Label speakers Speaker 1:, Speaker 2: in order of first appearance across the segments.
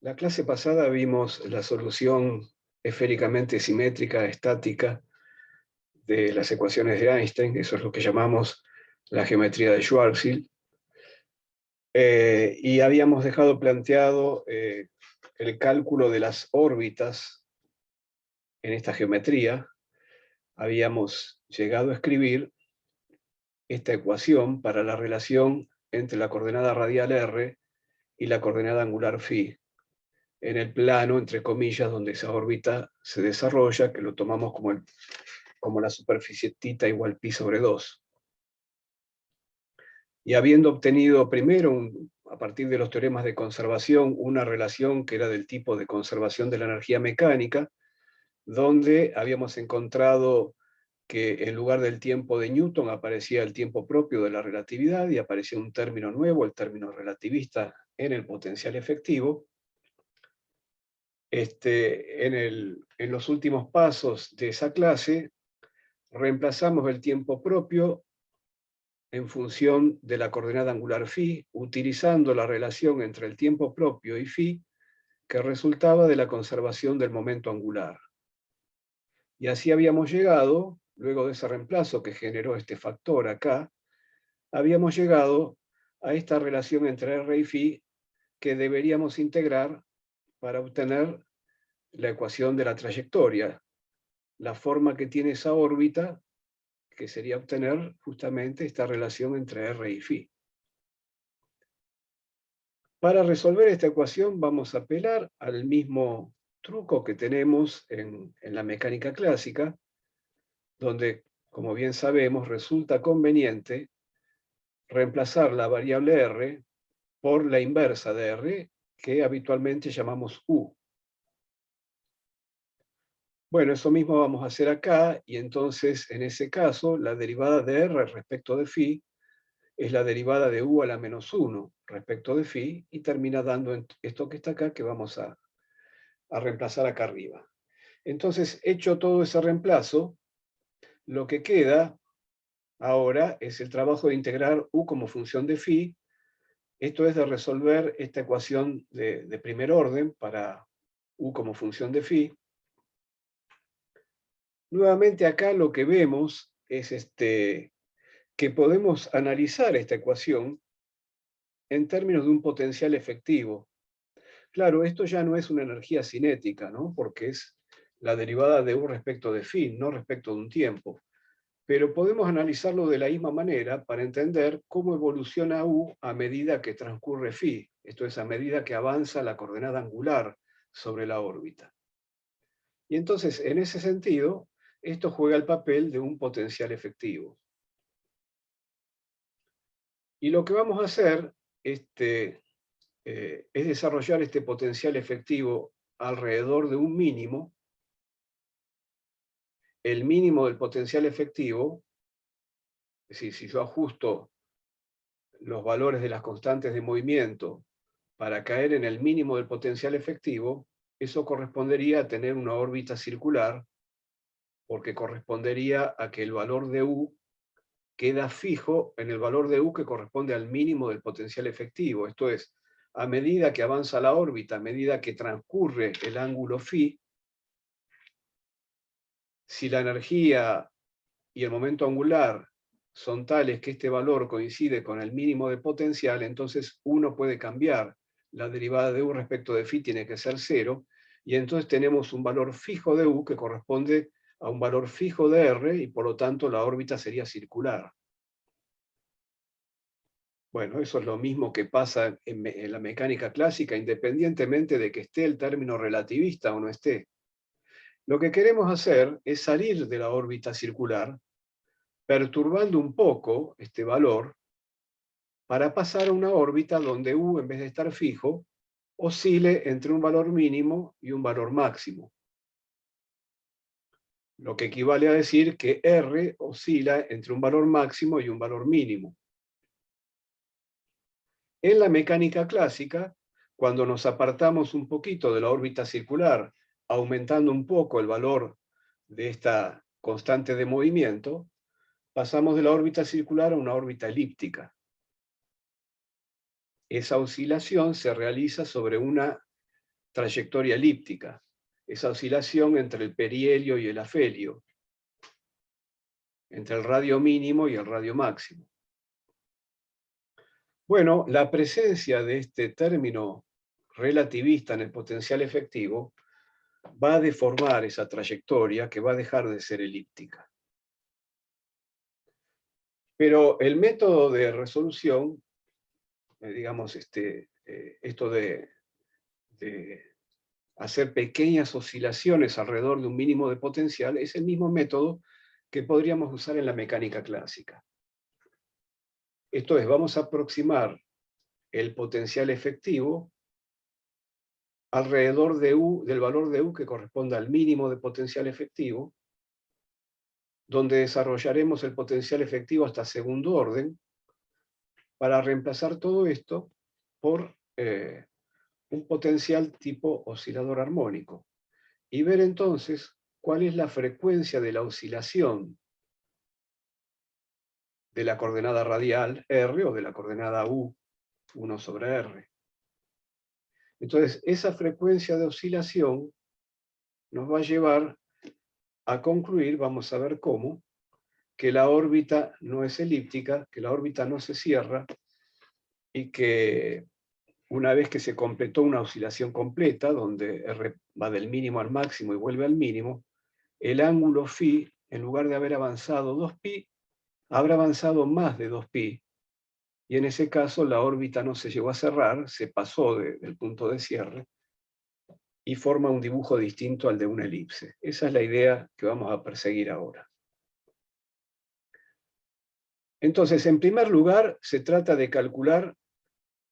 Speaker 1: La clase pasada vimos la solución esféricamente simétrica estática de las ecuaciones de Einstein, eso es lo que llamamos la geometría de Schwarzschild, y habíamos dejado planteado el cálculo de las órbitas en esta geometría. Habíamos llegado a escribir esta ecuación para la relación entre la coordenada radial r y la coordenada angular φ, en el plano, entre comillas, donde esa órbita se desarrolla, que lo tomamos como la superficie θ igual pi sobre 2. Y habiendo obtenido primero, a partir de los teoremas de conservación, una relación que era del tipo de conservación de la energía mecánica, donde habíamos encontrado que en lugar del tiempo de Newton aparecía el tiempo propio de la relatividad y aparecía un término nuevo, el término relativista, en el potencial efectivo. En los últimos pasos de esa clase, reemplazamos el tiempo propio en función de la coordenada angular φ, utilizando la relación entre el tiempo propio y φ, que resultaba de la conservación del momento angular. Y así habíamos llegado, luego de ese reemplazo que generó este factor acá, habíamos llegado a esta relación entre R y φ que deberíamos integrar para obtener la ecuación de la trayectoria, la forma que tiene esa órbita, que sería obtener justamente esta relación entre R y φ. Para resolver esta ecuación vamos a apelar al mismo truco que tenemos en la mecánica clásica, donde, como bien sabemos, resulta conveniente reemplazar la variable r por la inversa de r, que habitualmente llamamos u. Bueno, eso mismo vamos a hacer acá, y entonces, en ese caso, la derivada de r respecto de φ es la derivada de u a la menos 1 respecto de φ, y termina dando esto que está acá, que vamos a reemplazar acá arriba. Entonces, hecho todo ese reemplazo, lo que queda ahora es el trabajo de integrar u como función de φ. Esto es de resolver esta ecuación de primer orden para u como función de φ. Nuevamente acá lo que vemos es que podemos analizar esta ecuación en términos de un potencial efectivo. Claro, esto ya no es una energía cinética, ¿no? Porque es la derivada de u respecto de φ, no respecto de un tiempo. Pero podemos analizarlo de la misma manera para entender cómo evoluciona u a medida que transcurre φ, esto es, a medida que avanza la coordenada angular sobre la órbita. Y entonces, en ese sentido, esto juega el papel de un potencial efectivo. Y lo que vamos a hacer es desarrollar este potencial efectivo alrededor de un mínimo. El mínimo del potencial efectivo, es decir, si yo ajusto los valores de las constantes de movimiento para caer en el mínimo del potencial efectivo, eso correspondería a tener una órbita circular, porque correspondería a que el valor de u queda fijo en el valor de u que corresponde al mínimo del potencial efectivo. Esto es, a medida que avanza la órbita, a medida que transcurre el ángulo φ, si la energía y el momento angular son tales que este valor coincide con el mínimo de potencial, entonces uno puede cambiar. La derivada de u respecto de φ tiene que ser 0, y entonces tenemos un valor fijo de u que corresponde a un valor fijo de r, y por lo tanto la órbita sería circular. Bueno, eso es lo mismo que pasa en la mecánica clásica, independientemente de que esté el término relativista o no esté. Lo que queremos hacer es salir de la órbita circular, perturbando un poco este valor, para pasar a una órbita donde u, en vez de estar fijo, oscile entre un valor mínimo y un valor máximo. Lo que equivale a decir que r oscila entre un valor máximo y un valor mínimo. En la mecánica clásica, cuando nos apartamos un poquito de la órbita circular, aumentando un poco el valor de esta constante de movimiento, pasamos de la órbita circular a una órbita elíptica. Esa oscilación se realiza sobre una trayectoria elíptica, esa oscilación entre el perihelio y el afelio, entre el radio mínimo y el radio máximo. Bueno, la presencia de este término relativista en el potencial efectivo va a deformar esa trayectoria que va a dejar de ser elíptica. Pero el método de resolución, digamos, esto de hacer pequeñas oscilaciones alrededor de un mínimo de potencial, es el mismo método que podríamos usar en la mecánica clásica. Esto es, vamos a aproximar el potencial efectivo alrededor de U, del valor de U que corresponda al mínimo de potencial efectivo, donde desarrollaremos el potencial efectivo hasta segundo orden, para reemplazar todo esto por un potencial tipo oscilador armónico, y ver entonces cuál es la frecuencia de la oscilación de la coordenada radial R o de la coordenada U, 1 sobre R. Entonces, esa frecuencia de oscilación nos va a llevar a concluir, vamos a ver cómo, que la órbita no es elíptica, que la órbita no se cierra, y que una vez que se completó una oscilación completa, donde R va del mínimo al máximo y vuelve al mínimo, el ángulo φ, en lugar de haber avanzado 2π, habrá avanzado más de 2π, y en ese caso la órbita no se llegó a cerrar, se pasó del punto de cierre, y forma un dibujo distinto al de una elipse. Esa es la idea que vamos a perseguir ahora. Entonces, en primer lugar, se trata de calcular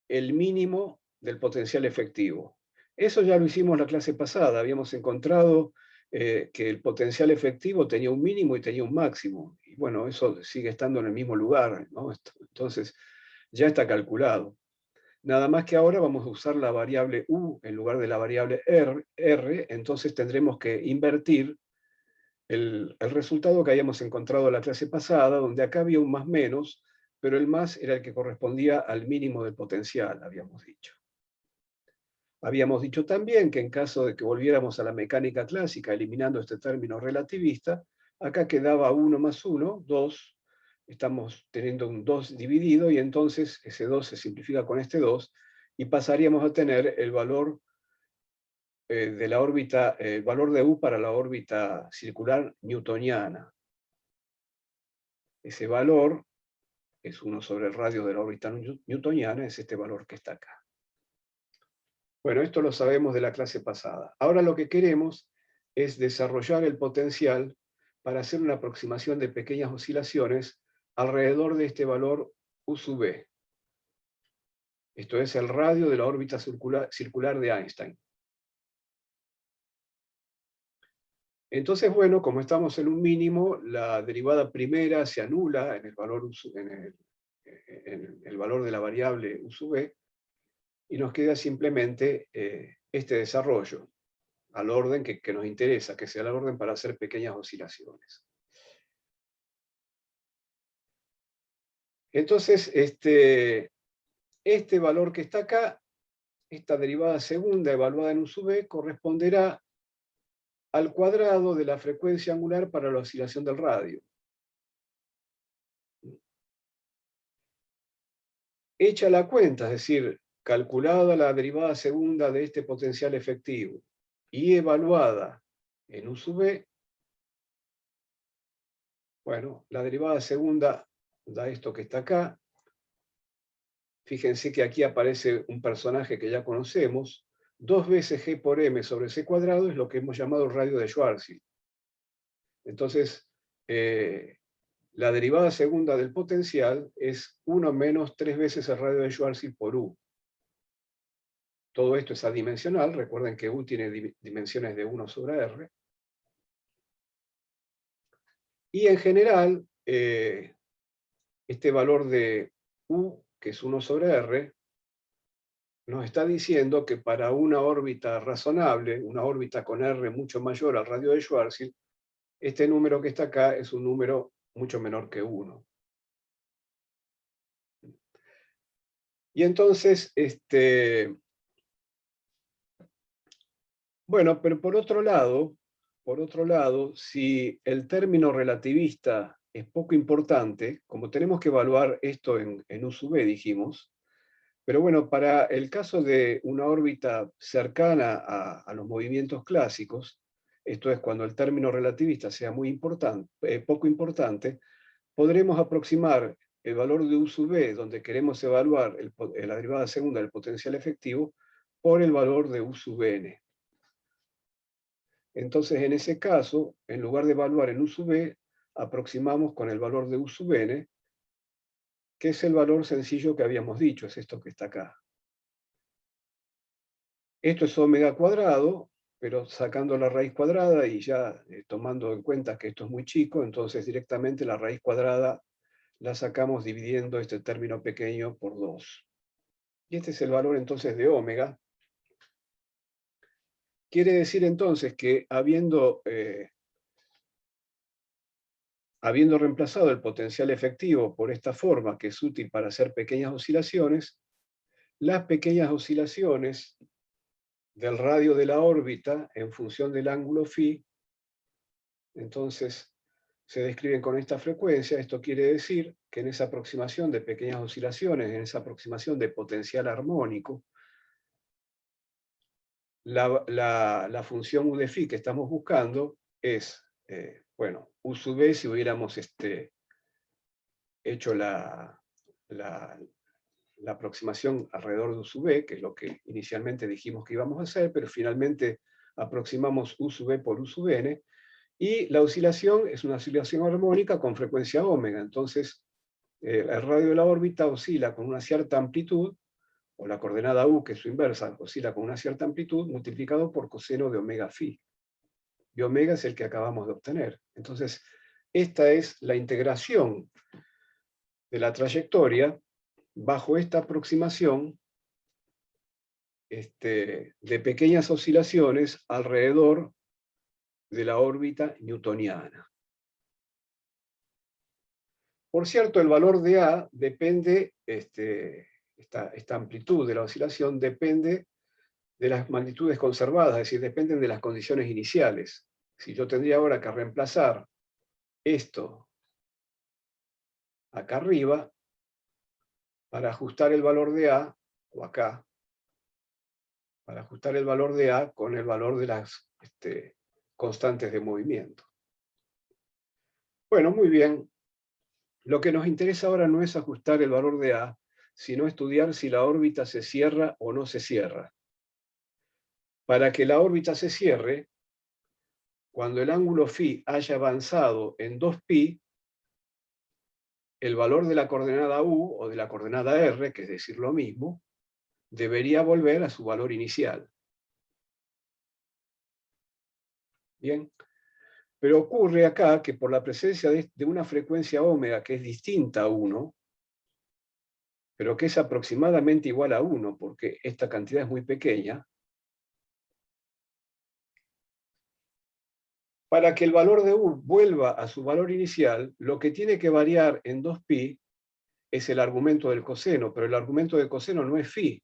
Speaker 1: el mínimo del potencial efectivo. Eso ya lo hicimos la clase pasada, habíamos encontrado que el potencial efectivo tenía un mínimo y tenía un máximo. Y bueno, eso sigue estando en el mismo lugar, ¿no? Entonces, ya está calculado. Nada más que ahora vamos a usar la variable U en lugar de la variable R, entonces tendremos que invertir el resultado que habíamos encontrado la clase pasada, donde acá había un más menos, pero el más era el que correspondía al mínimo del potencial, habíamos dicho. Habíamos dicho también que en caso de que volviéramos a la mecánica clásica, eliminando este término relativista, acá quedaba 1 más 1, 2, estamos teniendo un 2 dividido, y entonces ese 2 se simplifica con este 2, y pasaríamos a tener el valor de la órbita, el valor de U para la órbita circular newtoniana. Ese valor es 1 sobre el radio de la órbita newtoniana, es este valor que está acá. Bueno, esto lo sabemos de la clase pasada. Ahora lo que queremos es desarrollar el potencial para hacer una aproximación de pequeñas oscilaciones alrededor de este valor U sub B. Esto es el radio de la órbita circular de Einstein. Entonces, bueno, como estamos en un mínimo, la derivada primera se anula en el valor, en el valor de la variable U sub B, y nos queda simplemente este desarrollo al orden que nos interesa, que sea el orden para hacer pequeñas oscilaciones. Entonces, este valor que está acá, esta derivada segunda evaluada en U sub B, corresponderá al cuadrado de la frecuencia angular para la oscilación del radio. Hecha la cuenta, es decir, calculada la derivada segunda de este potencial efectivo y evaluada en U sub B, bueno, la derivada segunda da esto que está acá. Fíjense que aquí aparece un personaje que ya conocemos. 2 veces G por M sobre C cuadrado es lo que hemos llamado el radio de Schwarzschild. Entonces, la derivada segunda del potencial es 1 menos 3 veces el radio de Schwarzschild por U. Todo esto es adimensional. Recuerden que U tiene dimensiones de 1 sobre R. Y en general, este valor de U, que es 1 sobre R, nos está diciendo que para una órbita razonable, una órbita con R mucho mayor al radio de Schwarzschild, este número que está acá es un número mucho menor que 1. Y entonces, Bueno, pero por otro lado, si el término relativista es poco importante, como tenemos que evaluar esto en U sub b, dijimos, pero bueno, para el caso de una órbita cercana a los movimientos clásicos, esto es cuando el término relativista sea muy importante, poco importante, podremos aproximar el valor de U sub b, donde queremos evaluar la derivada segunda del potencial efectivo, por el valor de U sub n. Entonces, en ese caso, en lugar de evaluar en U sub b, aproximamos con el valor de U sub n, que es el valor sencillo que habíamos dicho, es esto que está acá. Esto es omega cuadrado, pero sacando la raíz cuadrada y ya tomando en cuenta que esto es muy chico, entonces directamente la raíz cuadrada la sacamos dividiendo este término pequeño por 2. Y este es el valor entonces de omega. Quiere decir entonces que habiendo reemplazado el potencial efectivo por esta forma que es útil para hacer pequeñas oscilaciones, las pequeñas oscilaciones del radio de la órbita en función del ángulo φ, entonces se describen con esta frecuencia. Esto quiere decir que en esa aproximación de pequeñas oscilaciones, en esa aproximación de potencial armónico, la función u de φ que estamos buscando es, bueno, u sub b si hubiéramos hecho la aproximación alrededor de U sub b, que es lo que inicialmente dijimos que íbamos a hacer, pero finalmente aproximamos U sub b por U sub n, y la oscilación es una oscilación armónica con frecuencia omega. Entonces, el radio de la órbita oscila con una cierta amplitud, o la coordenada U, que es su inversa, oscila con una cierta amplitud, multiplicado por coseno de omega φ. Y omega es el que acabamos de obtener. Entonces, esta es la integración de la trayectoria bajo esta aproximación de pequeñas oscilaciones alrededor de la órbita newtoniana. Por cierto, el valor de A depende, esta amplitud de la oscilación depende de las magnitudes conservadas, es decir, dependen de las condiciones iniciales. Si yo tendría ahora que reemplazar esto acá arriba para ajustar el valor de A, o acá, para ajustar el valor de A con el valor de las constantes de movimiento. Bueno, muy bien. Lo que nos interesa ahora no es ajustar el valor de A, sino estudiar si la órbita se cierra o no se cierra. Para que la órbita se cierre, cuando el ángulo φ haya avanzado en 2π, el valor de la coordenada U o de la coordenada R, que es decir lo mismo, debería volver a su valor inicial. Bien, pero ocurre acá que por la presencia de una frecuencia omega que es distinta a 1, pero que es aproximadamente igual a 1, porque esta cantidad es muy pequeña, para que el valor de U vuelva a su valor inicial, lo que tiene que variar en 2π es el argumento del coseno, pero el argumento del coseno no es φ,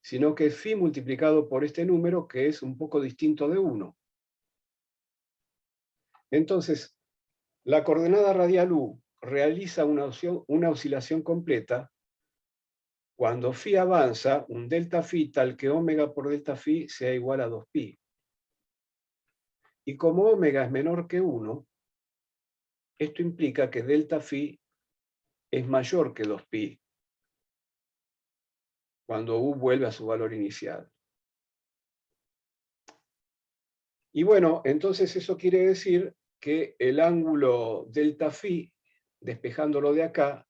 Speaker 1: sino que es φ multiplicado por este número que es un poco distinto de 1. Entonces, la coordenada radial U realiza una oscilación completa cuando φ avanza un delta φ tal que omega por delta φ sea igual a 2π. Y como omega es menor que 1, esto implica que delta φ es mayor que 2π cuando U vuelve a su valor inicial. Y bueno, entonces eso quiere decir que el ángulo delta φ, despejándolo de acá,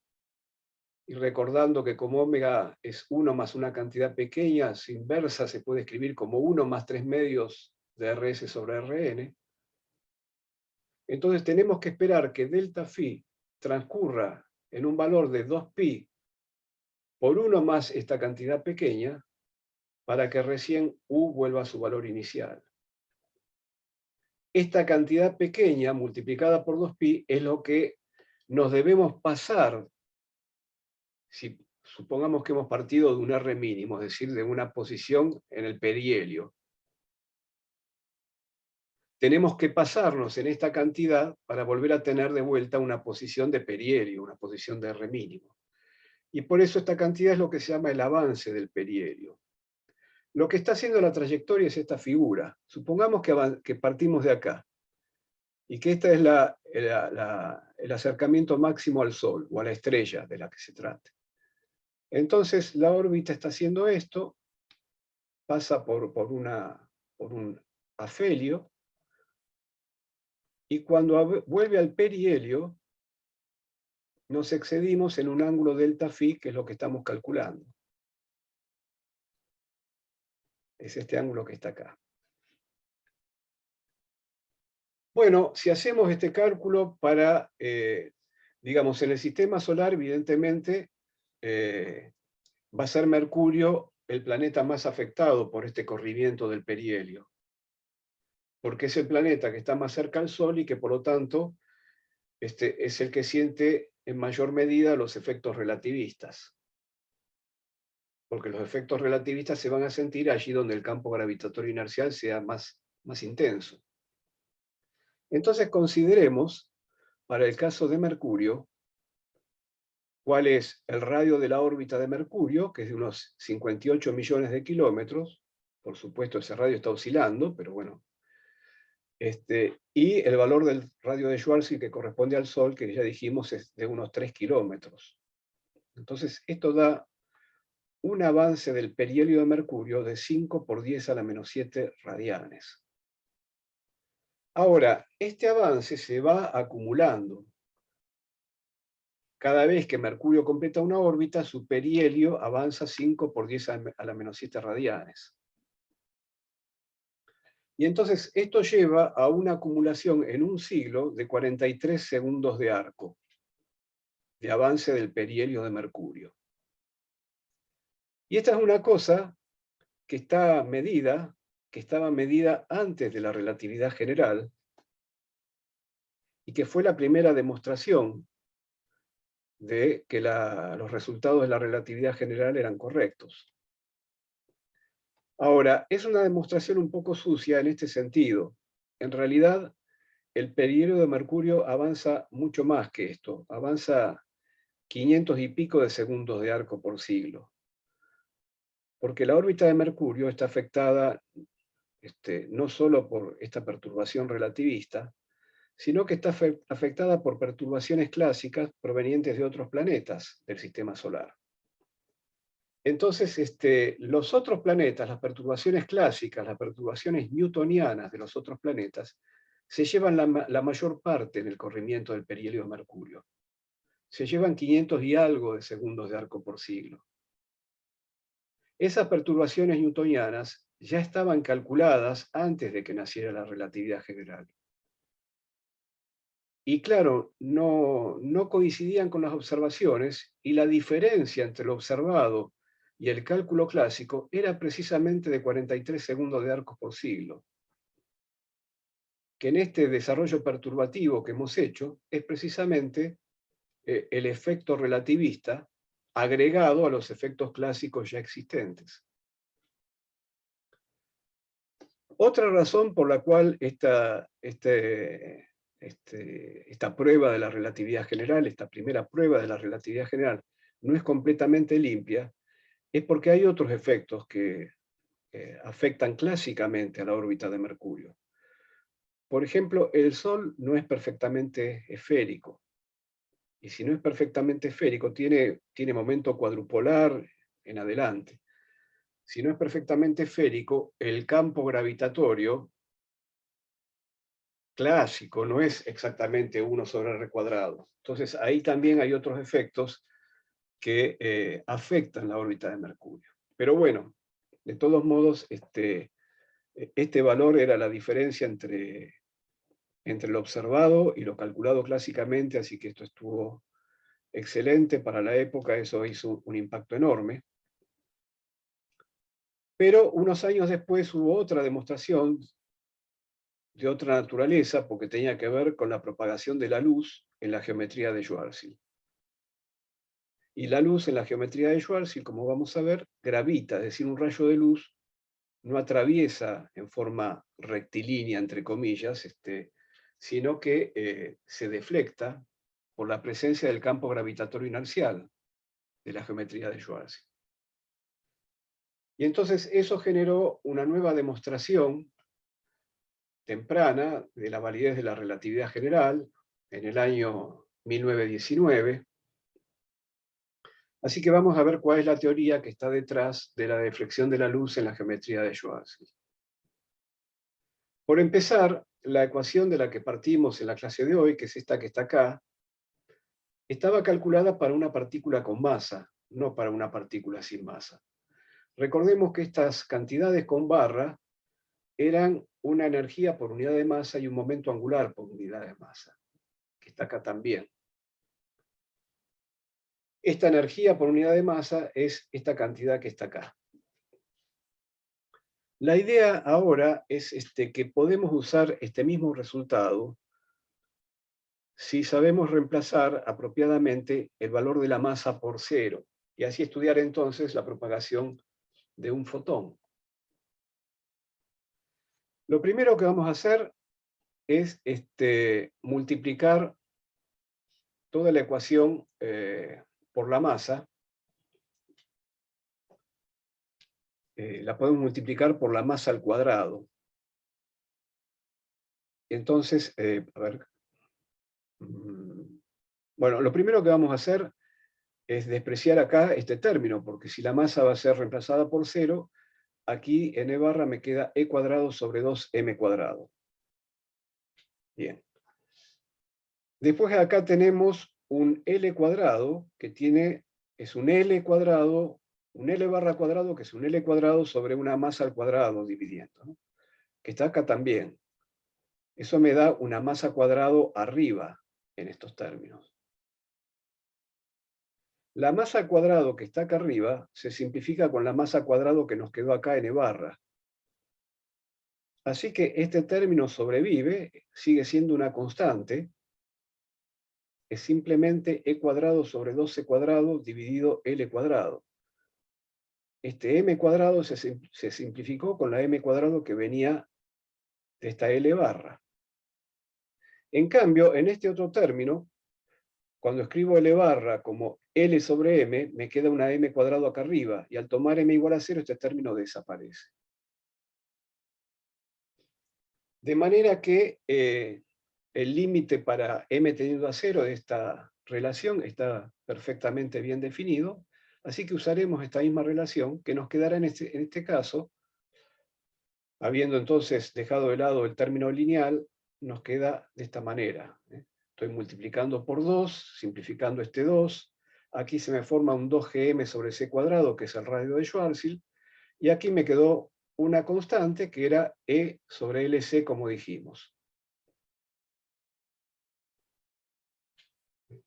Speaker 1: y recordando que como omega es 1 más una cantidad pequeña, su inversa se puede escribir como 1 más 3 medios de Rs sobre Rn, entonces tenemos que esperar que delta φ transcurra en un valor de 2π por 1 más esta cantidad pequeña para que recién U vuelva a su valor inicial. Esta cantidad pequeña multiplicada por 2π es lo que nos debemos pasar si supongamos que hemos partido de un R mínimo, es decir, de una posición en el perihelio. tenemos que pasarnos en esta cantidad para volver a tener de vuelta una posición de perihelio, una posición de R mínimo. Y por eso esta cantidad es lo que se llama el avance del perihelio. Lo que está haciendo la trayectoria es esta figura. Supongamos que partimos de acá y que este es el acercamiento máximo al Sol o a la estrella de la que se trate. Entonces la órbita está haciendo esto, pasa por un afelio, y cuando vuelve al perihelio, nos excedimos en un ángulo delta phi, que es lo que estamos calculando. Es este ángulo que está acá. Bueno, si hacemos este cálculo para, digamos, en el sistema solar, evidentemente, va a ser Mercurio el planeta más afectado por este corrimiento del perihelio, porque es el planeta que está más cerca al Sol y que, por lo tanto, es el que siente en mayor medida los efectos relativistas, porque los efectos relativistas se van a sentir allí donde el campo gravitatorio inercial sea más intenso. Entonces consideremos, para el caso de Mercurio, cuál es el radio de la órbita de Mercurio, que es de unos 58 millones de kilómetros. Por supuesto, ese radio está oscilando, pero bueno. Y el valor del radio de Schwarzschild, que corresponde al Sol, que ya dijimos es de unos 3 kilómetros. Entonces, esto da un avance del perihelio de Mercurio de 5 por 10 a la menos 7 radianes. Ahora, este avance se va acumulando. Cada vez que Mercurio completa una órbita, su perihelio avanza 5 por 10 a la menos 7 radianes. Y entonces esto lleva a una acumulación en un siglo de 43 segundos de arco, de avance del perihelio de Mercurio. Y esta es una cosa que estaba medida antes de la relatividad general, y que fue la primera demostración de que los resultados de la relatividad general eran correctos. Ahora, es una demostración un poco sucia en este sentido. En realidad, el perihelio de Mercurio avanza mucho más que esto. Avanza 500 y pico de segundos de arco por siglo. Porque la órbita de Mercurio está afectada no solo por esta perturbación relativista, sino que está afectada por perturbaciones clásicas provenientes de otros planetas del sistema solar. Entonces, los otros planetas, las perturbaciones clásicas, las perturbaciones newtonianas de los otros planetas, se llevan la mayor parte en el corrimiento del perihelio de Mercurio. Se llevan 500 y algo de segundos de arco por siglo. Esas perturbaciones newtonianas ya estaban calculadas antes de que naciera la relatividad general. Y claro, no coincidían con las observaciones, y la diferencia entre lo observado y el cálculo clásico era precisamente de 43 segundos de arcos por siglo, que en este desarrollo perturbativo que hemos hecho es precisamente el efecto relativista agregado a los efectos clásicos ya existentes. Otra razón por la cual esta prueba de la relatividad general, esta primera prueba de la relatividad general, no es completamente limpia, es porque hay otros efectos que afectan clásicamente a la órbita de Mercurio. Por ejemplo, el Sol no es perfectamente esférico. Y si no es perfectamente esférico, tiene momento cuadrupolar en adelante. Si no es perfectamente esférico, el campo gravitatorio clásico no es exactamente 1 sobre r cuadrado. Entonces ahí también hay otros efectos que afectan la órbita de Mercurio. Pero bueno, de todos modos, este valor era la diferencia entre lo observado y lo calculado clásicamente, así que esto estuvo excelente para la época, eso hizo un impacto enorme. Pero unos años después hubo otra demostración de otra naturaleza, porque tenía que ver con la propagación de la luz en la geometría de Schwarzschild. Y la luz en la geometría de Schwarzschild, como vamos a ver, gravita, es decir, un rayo de luz no atraviesa en forma rectilínea, entre comillas, sino que se deflecta por la presencia del campo gravitatorio inercial de la geometría de Schwarzschild. Y entonces eso generó una nueva demostración temprana de la validez de la relatividad general en el año 1919. Así que vamos a ver cuál es la teoría que está detrás de la deflexión de la luz en la geometría de Schwarzschild. Por empezar, la ecuación de la que partimos en la clase de hoy, que es esta que está acá, estaba calculada para una partícula con masa, no para una partícula sin masa. Recordemos que estas cantidades con barra eran una energía por unidad de masa y un momento angular por unidad de masa, que está acá también. Esta energía por unidad de masa es esta cantidad que está acá. La idea ahora es que podemos usar este mismo resultado si sabemos reemplazar apropiadamente el valor de la masa por cero, y así estudiar entonces la propagación de un fotón. Lo primero que vamos a hacer es multiplicar toda la ecuación por la masa. La podemos multiplicar por la masa al cuadrado. Entonces, a ver. Bueno, lo primero que vamos a hacer es despreciar acá este término, porque si la masa va a ser reemplazada por cero, aquí n barra me queda e cuadrado sobre 2m cuadrado. Bien. Después acá tenemos un L cuadrado, que es un L cuadrado, un L barra cuadrado, que es un L cuadrado sobre una masa al cuadrado dividiendo, ¿no? Que está acá también. Eso me da una masa cuadrado arriba en estos términos. La masa al cuadrado que está acá arriba se simplifica con la masa al cuadrado que nos quedó acá n barra. Así que este término sobrevive, sigue siendo una constante, es simplemente e cuadrado sobre 2c cuadrado dividido L cuadrado. Este m cuadrado se simplificó con la m cuadrado que venía de esta L barra. En cambio, en este otro término, cuando escribo L barra como L sobre m, me queda una m cuadrado acá arriba, y al tomar m igual a 0, este término desaparece. De manera que el límite para m tendiendo a 0 de esta relación está perfectamente bien definido, así que usaremos esta misma relación que nos quedará en este caso, habiendo entonces dejado de lado el término lineal, nos queda de esta manera. Estoy multiplicando por 2, simplificando este 2, aquí se me forma un 2gm sobre c cuadrado, que es el radio de Schwarzschild, y aquí me quedó una constante que era E sobre LC, como dijimos.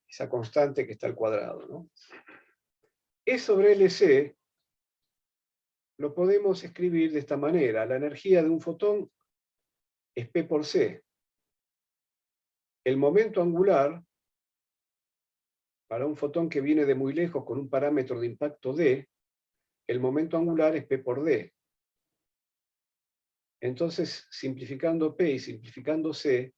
Speaker 1: Esa constante que está al cuadrado, ¿no? E sobre LC lo podemos escribir de esta manera. La energía de un fotón es P por C. El momento angular para un fotón que viene de muy lejos con un parámetro de impacto D, el momento angular es P por D. Entonces, simplificando P y simplificando C,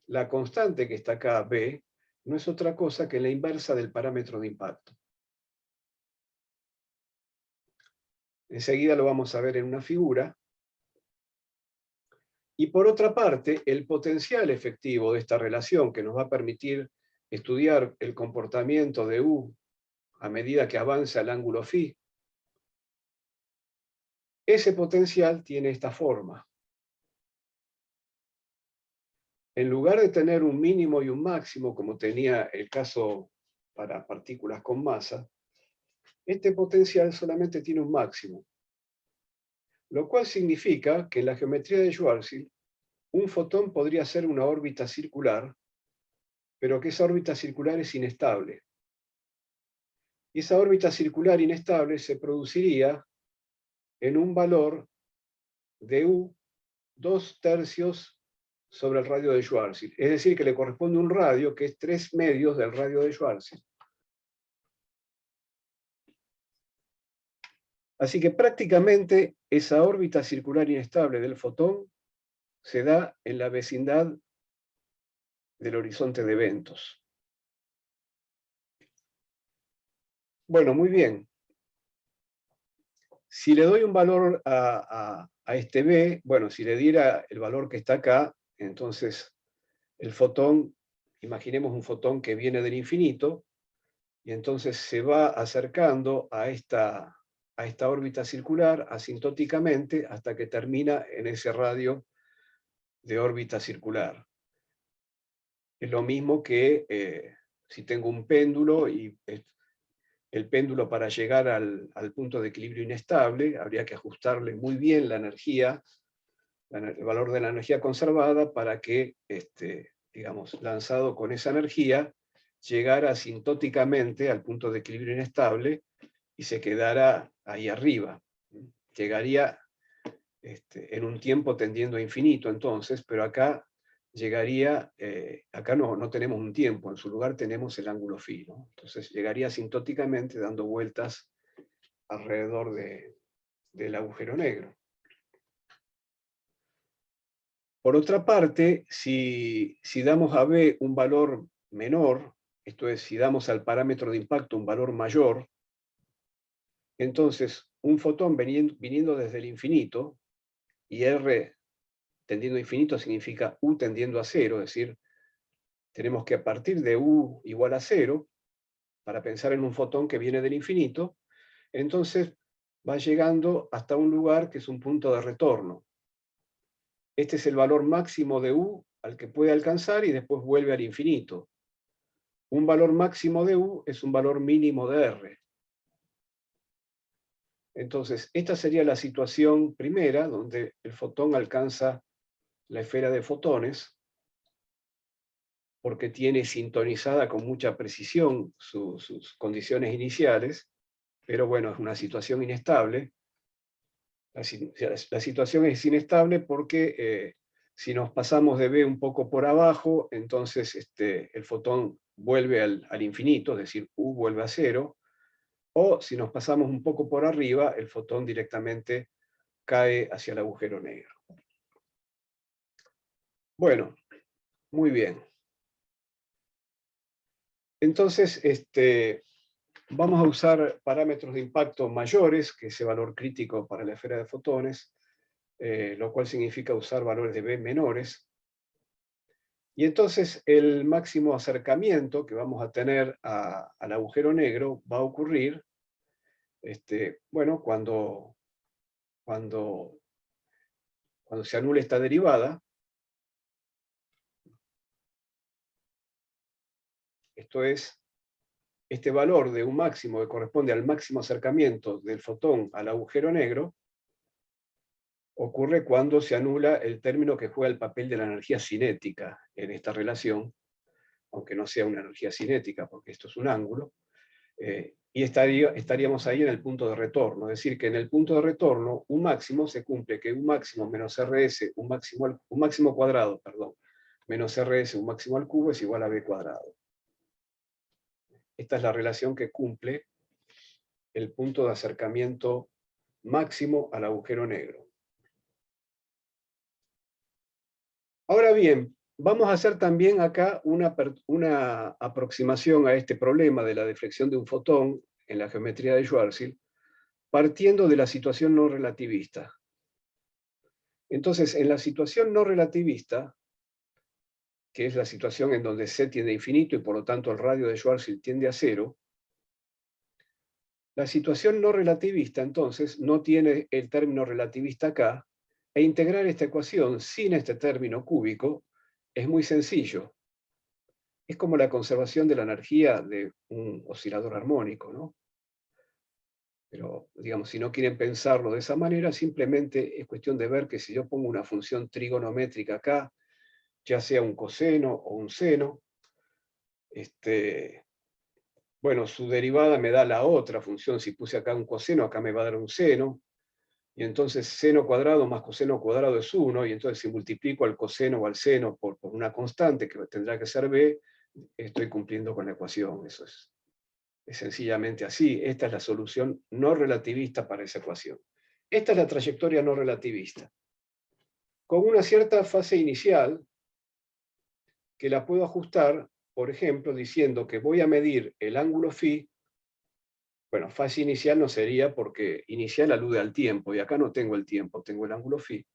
Speaker 1: la constante que está acá, B, no es otra cosa que la inversa del parámetro de impacto. Enseguida lo vamos a ver en una figura. Y por otra parte, el potencial efectivo de esta relación que nos va a permitir estudiar el comportamiento de U a medida que avanza el ángulo φ, ese potencial tiene esta forma. En lugar de tener un mínimo y un máximo, como tenía el caso para partículas con masa, este potencial solamente tiene un máximo. Lo cual significa que en la geometría de Schwarzschild, un fotón podría ser una órbita circular, pero que esa órbita circular es inestable. Y esa órbita circular inestable se produciría en un valor de U 2/3 sobre el radio de Schwarzschild. Es decir, que le corresponde un radio que es 3/2 del radio de Schwarzschild. Así que prácticamente esa órbita circular inestable del fotón se da en la vecindad del horizonte de eventos. Bueno, muy bien. Si le doy un valor a este B, bueno, si le diera el valor que está acá, entonces el fotón, imaginemos un fotón que viene del infinito, y entonces se va acercando a esta órbita circular asintóticamente hasta que termina en ese radio de órbita circular. Es lo mismo que si tengo un péndulo y el péndulo, para llegar al punto de equilibrio inestable, habría que ajustarle muy bien la energía, el valor de la energía conservada, para que, digamos, lanzado con esa energía, llegara asintóticamente al punto de equilibrio inestable y se quedara ahí arriba. Llegaría en un tiempo tendiendo a infinito entonces, pero acá llegaría, acá no tenemos un tiempo, en su lugar tenemos el ángulo phi, ¿no? Entonces llegaría asintóticamente dando vueltas alrededor del agujero negro. Por otra parte, si damos a B un valor menor, esto es, si damos al parámetro de impacto un valor mayor, entonces un fotón viniendo desde el infinito, y R tendiendo a infinito significa U tendiendo a cero, es decir, tenemos que a partir de U igual a cero, para pensar en un fotón que viene del infinito, entonces va llegando hasta un lugar que es un punto de retorno. Este es el valor máximo de U al que puede alcanzar y después vuelve al infinito. Un valor máximo de U es un valor mínimo de R. Entonces, esta sería la situación primera, donde el fotón alcanza la esfera de fotones, porque tiene sintonizada con mucha precisión sus condiciones iniciales, pero bueno, es una situación inestable. La situación es inestable porque si nos pasamos de B un poco por abajo, entonces el fotón vuelve al infinito, es decir, U vuelve a cero, o si nos pasamos un poco por arriba, el fotón directamente cae hacia el agujero negro. Bueno, muy bien. Entonces, vamos a usar parámetros de impacto mayores, que es ese valor crítico para la esfera de fotones, lo cual significa usar valores de B menores. Y entonces el máximo acercamiento que vamos a tener al agujero negro va a ocurrir, bueno, cuando se anule esta derivada. Esto es, este valor de un máximo que corresponde al máximo acercamiento del fotón al agujero negro, ocurre cuando se anula el término que juega el papel de la energía cinética en esta relación, aunque no sea una energía cinética, porque esto es un ángulo, y estaríamos ahí en el punto de retorno. Es decir, que en el punto de retorno, un máximo se cumple que un máximo menos RS, un máximo cuadrado, perdón, menos RS, un máximo al cubo, es igual a B cuadrado. Esta es la relación que cumple el punto de acercamiento máximo al agujero negro. Ahora bien, vamos a hacer también acá una aproximación a este problema de la deflexión de un fotón en la geometría de Schwarzschild, partiendo de la situación no relativista. Entonces, en la situación no relativista, que es la situación en donde C tiende a infinito y por lo tanto el radio de Schwarzschild tiende a cero, la situación no relativista entonces no tiene el término relativista acá, e integrar esta ecuación sin este término cúbico es muy sencillo. Es como la conservación de la energía de un oscilador armónico, ¿no? Pero, digamos, si no quieren pensarlo de esa manera, simplemente es cuestión de ver que si yo pongo una función trigonométrica acá, ya sea un coseno o un seno, bueno, su derivada me da la otra función. Si puse acá un coseno, acá me va a dar un seno, y entonces seno cuadrado más coseno cuadrado es 1, y entonces si multiplico al coseno o al seno por una constante que tendrá que ser b, estoy cumpliendo con la ecuación. Eso es Es sencillamente así. Esta es la solución no relativista para esa ecuación. Esta es la trayectoria no relativista, con una cierta fase inicial que la puedo ajustar, por ejemplo, diciendo que voy a medir el ángulo φ. Bueno, fase inicial no sería porque inicial alude al tiempo, y acá no tengo el tiempo, tengo el ángulo φ.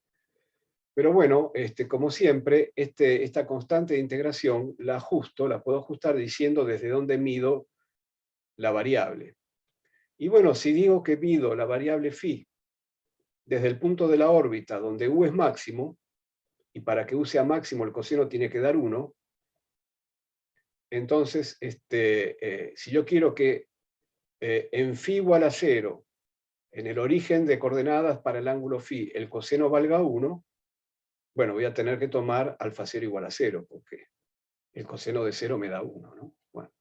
Speaker 1: Pero bueno, como siempre, esta constante de integración la ajusto, la puedo ajustar diciendo desde dónde mido la variable. Y bueno, si digo que mido la variable φ desde el punto de la órbita donde u es máximo, y para que u sea máximo el coseno tiene que dar 1, entonces, si yo quiero que en φ igual a 0, en el origen de coordenadas para el ángulo φ, el coseno valga 1, bueno, voy a tener que tomar alfa 0 igual a 0, porque el coseno de 0 me da 1, ¿no? Bueno,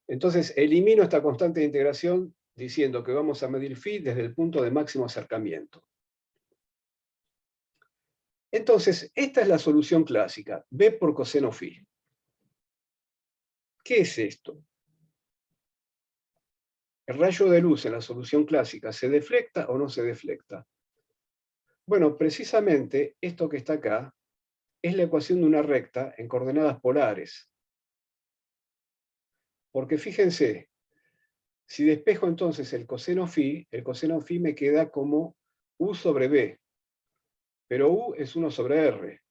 Speaker 1: entonces elimino esta constante de integración diciendo que vamos a medir φ desde el punto de máximo acercamiento. Entonces, esta es la solución clásica, b por coseno φ. ¿Qué es esto? ¿El rayo de luz en la solución clásica se deflecta o no se deflecta? Bueno, precisamente esto que está acá es la ecuación de una recta en coordenadas polares. Porque fíjense, si despejo entonces el coseno φ me queda como u sobre b, pero u es 1 sobre r.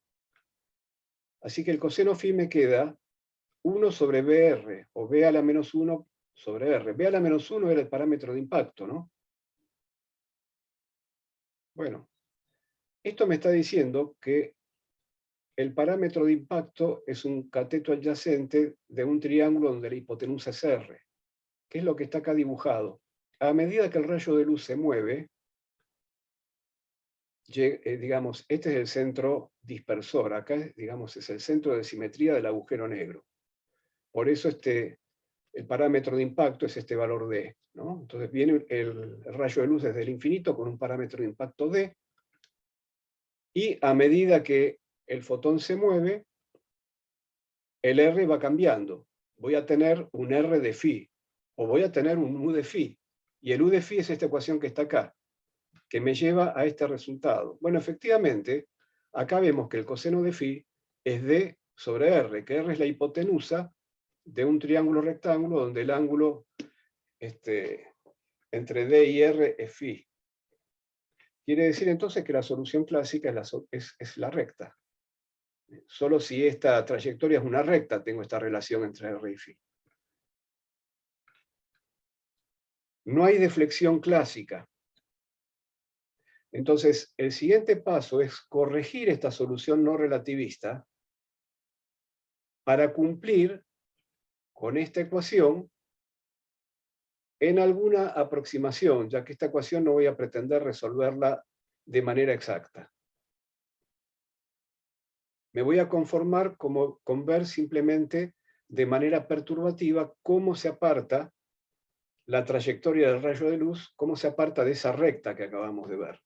Speaker 1: Así que el coseno φ me queda 1 sobre br, o b a la menos 1 sobre r. B a la menos 1 era el parámetro de impacto, ¿no? Bueno, esto me está diciendo que el parámetro de impacto es un cateto adyacente de un triángulo donde la hipotenusa es r, que es lo que está acá dibujado. A medida que el rayo de luz se mueve, digamos, este es el centro dispersor, acá digamos, es el centro de simetría del agujero negro. Por eso el parámetro de impacto es este valor d, ¿no? Entonces viene el rayo de luz desde el infinito con un parámetro de impacto d, y a medida que el fotón se mueve, el r va cambiando. Voy a tener un r de φ, o voy a tener un u de φ, y el u de φ es esta ecuación que está acá, que me lleva a este resultado. Bueno, efectivamente, acá vemos que el coseno de φ es d sobre r, que r es la hipotenusa de un triángulo rectángulo donde el ángulo entre d y r es φ. Quiere decir entonces que la solución clásica es la recta. Solo si esta trayectoria es una recta tengo esta relación entre r y φ. No hay deflexión clásica. Entonces, el siguiente paso es corregir esta solución no relativista para cumplir con esta ecuación en alguna aproximación, ya que esta ecuación no voy a pretender resolverla de manera exacta. Me voy a conformar con ver simplemente de manera perturbativa cómo se aparta la trayectoria del rayo de luz, cómo se aparta de esa recta que acabamos de ver.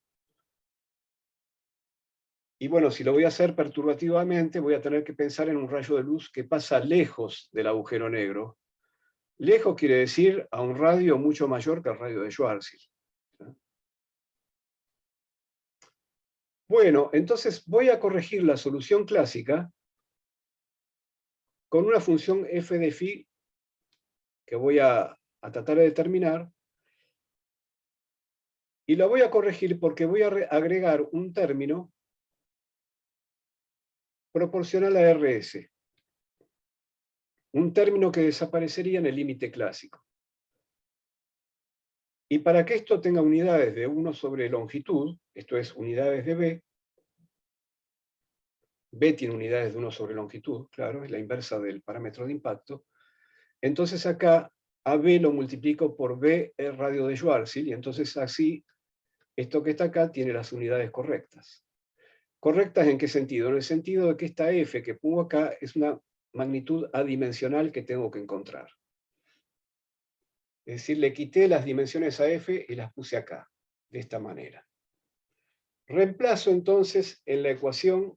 Speaker 1: Y bueno, si lo voy a hacer perturbativamente, voy a tener que pensar en un rayo de luz que pasa lejos del agujero negro. Lejos quiere decir a un radio mucho mayor que el radio de Schwarzschild. Bueno, entonces voy a corregir la solución clásica con una función f de φ que voy a tratar de determinar, y la voy a corregir porque voy a agregar un término proporcional a Rs, un término que desaparecería en el límite clásico. Y para que esto tenga unidades de 1 sobre longitud, esto es unidades de b tiene unidades de 1 sobre longitud, claro, es la inversa del parámetro de impacto, entonces acá a b lo multiplico por b el radio de Schwarzschild, y entonces así esto que está acá tiene las unidades correctas. ¿Correctas en qué sentido? En el sentido de que esta f que pongo acá es una magnitud adimensional que tengo que encontrar. Es decir, le quité las dimensiones a f y las puse acá, de esta manera. Reemplazo entonces en la ecuación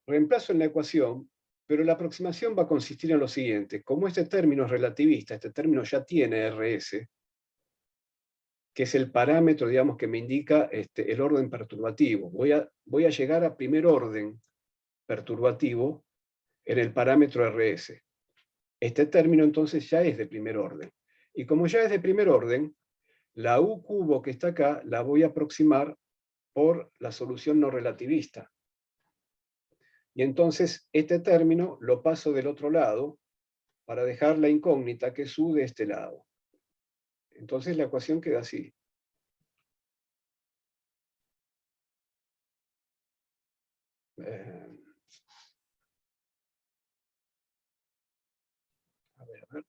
Speaker 1: reemplazo en la ecuación, pero la aproximación va a consistir en lo siguiente. Como este término es relativista, este término ya tiene RS, que es el parámetro, digamos, que me indica el orden perturbativo. Voy a llegar a primer orden perturbativo en el parámetro RS. Este término entonces ya es de primer orden. Y como ya es de primer orden, la U cubo que está acá la voy a aproximar por la solución no relativista. Y entonces este término lo paso del otro lado para dejar la incógnita que es U de este lado. Entonces la ecuación queda así. A ver,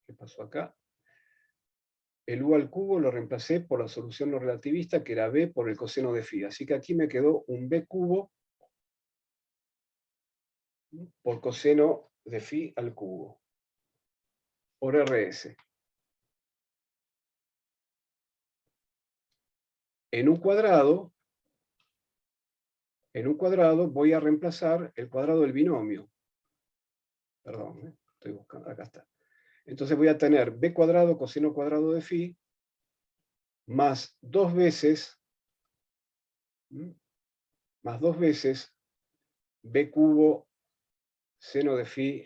Speaker 1: ¿qué pasó acá? El U al cubo lo reemplacé por la solución no relativista, que era B por el coseno de φ. Así que aquí me quedó un B cubo por coseno de φ al cubo, por RS. En un cuadrado voy a reemplazar el cuadrado del binomio. Perdón, estoy buscando, acá está. Entonces voy a tener B cuadrado coseno cuadrado de φ más dos veces B cubo seno de φ.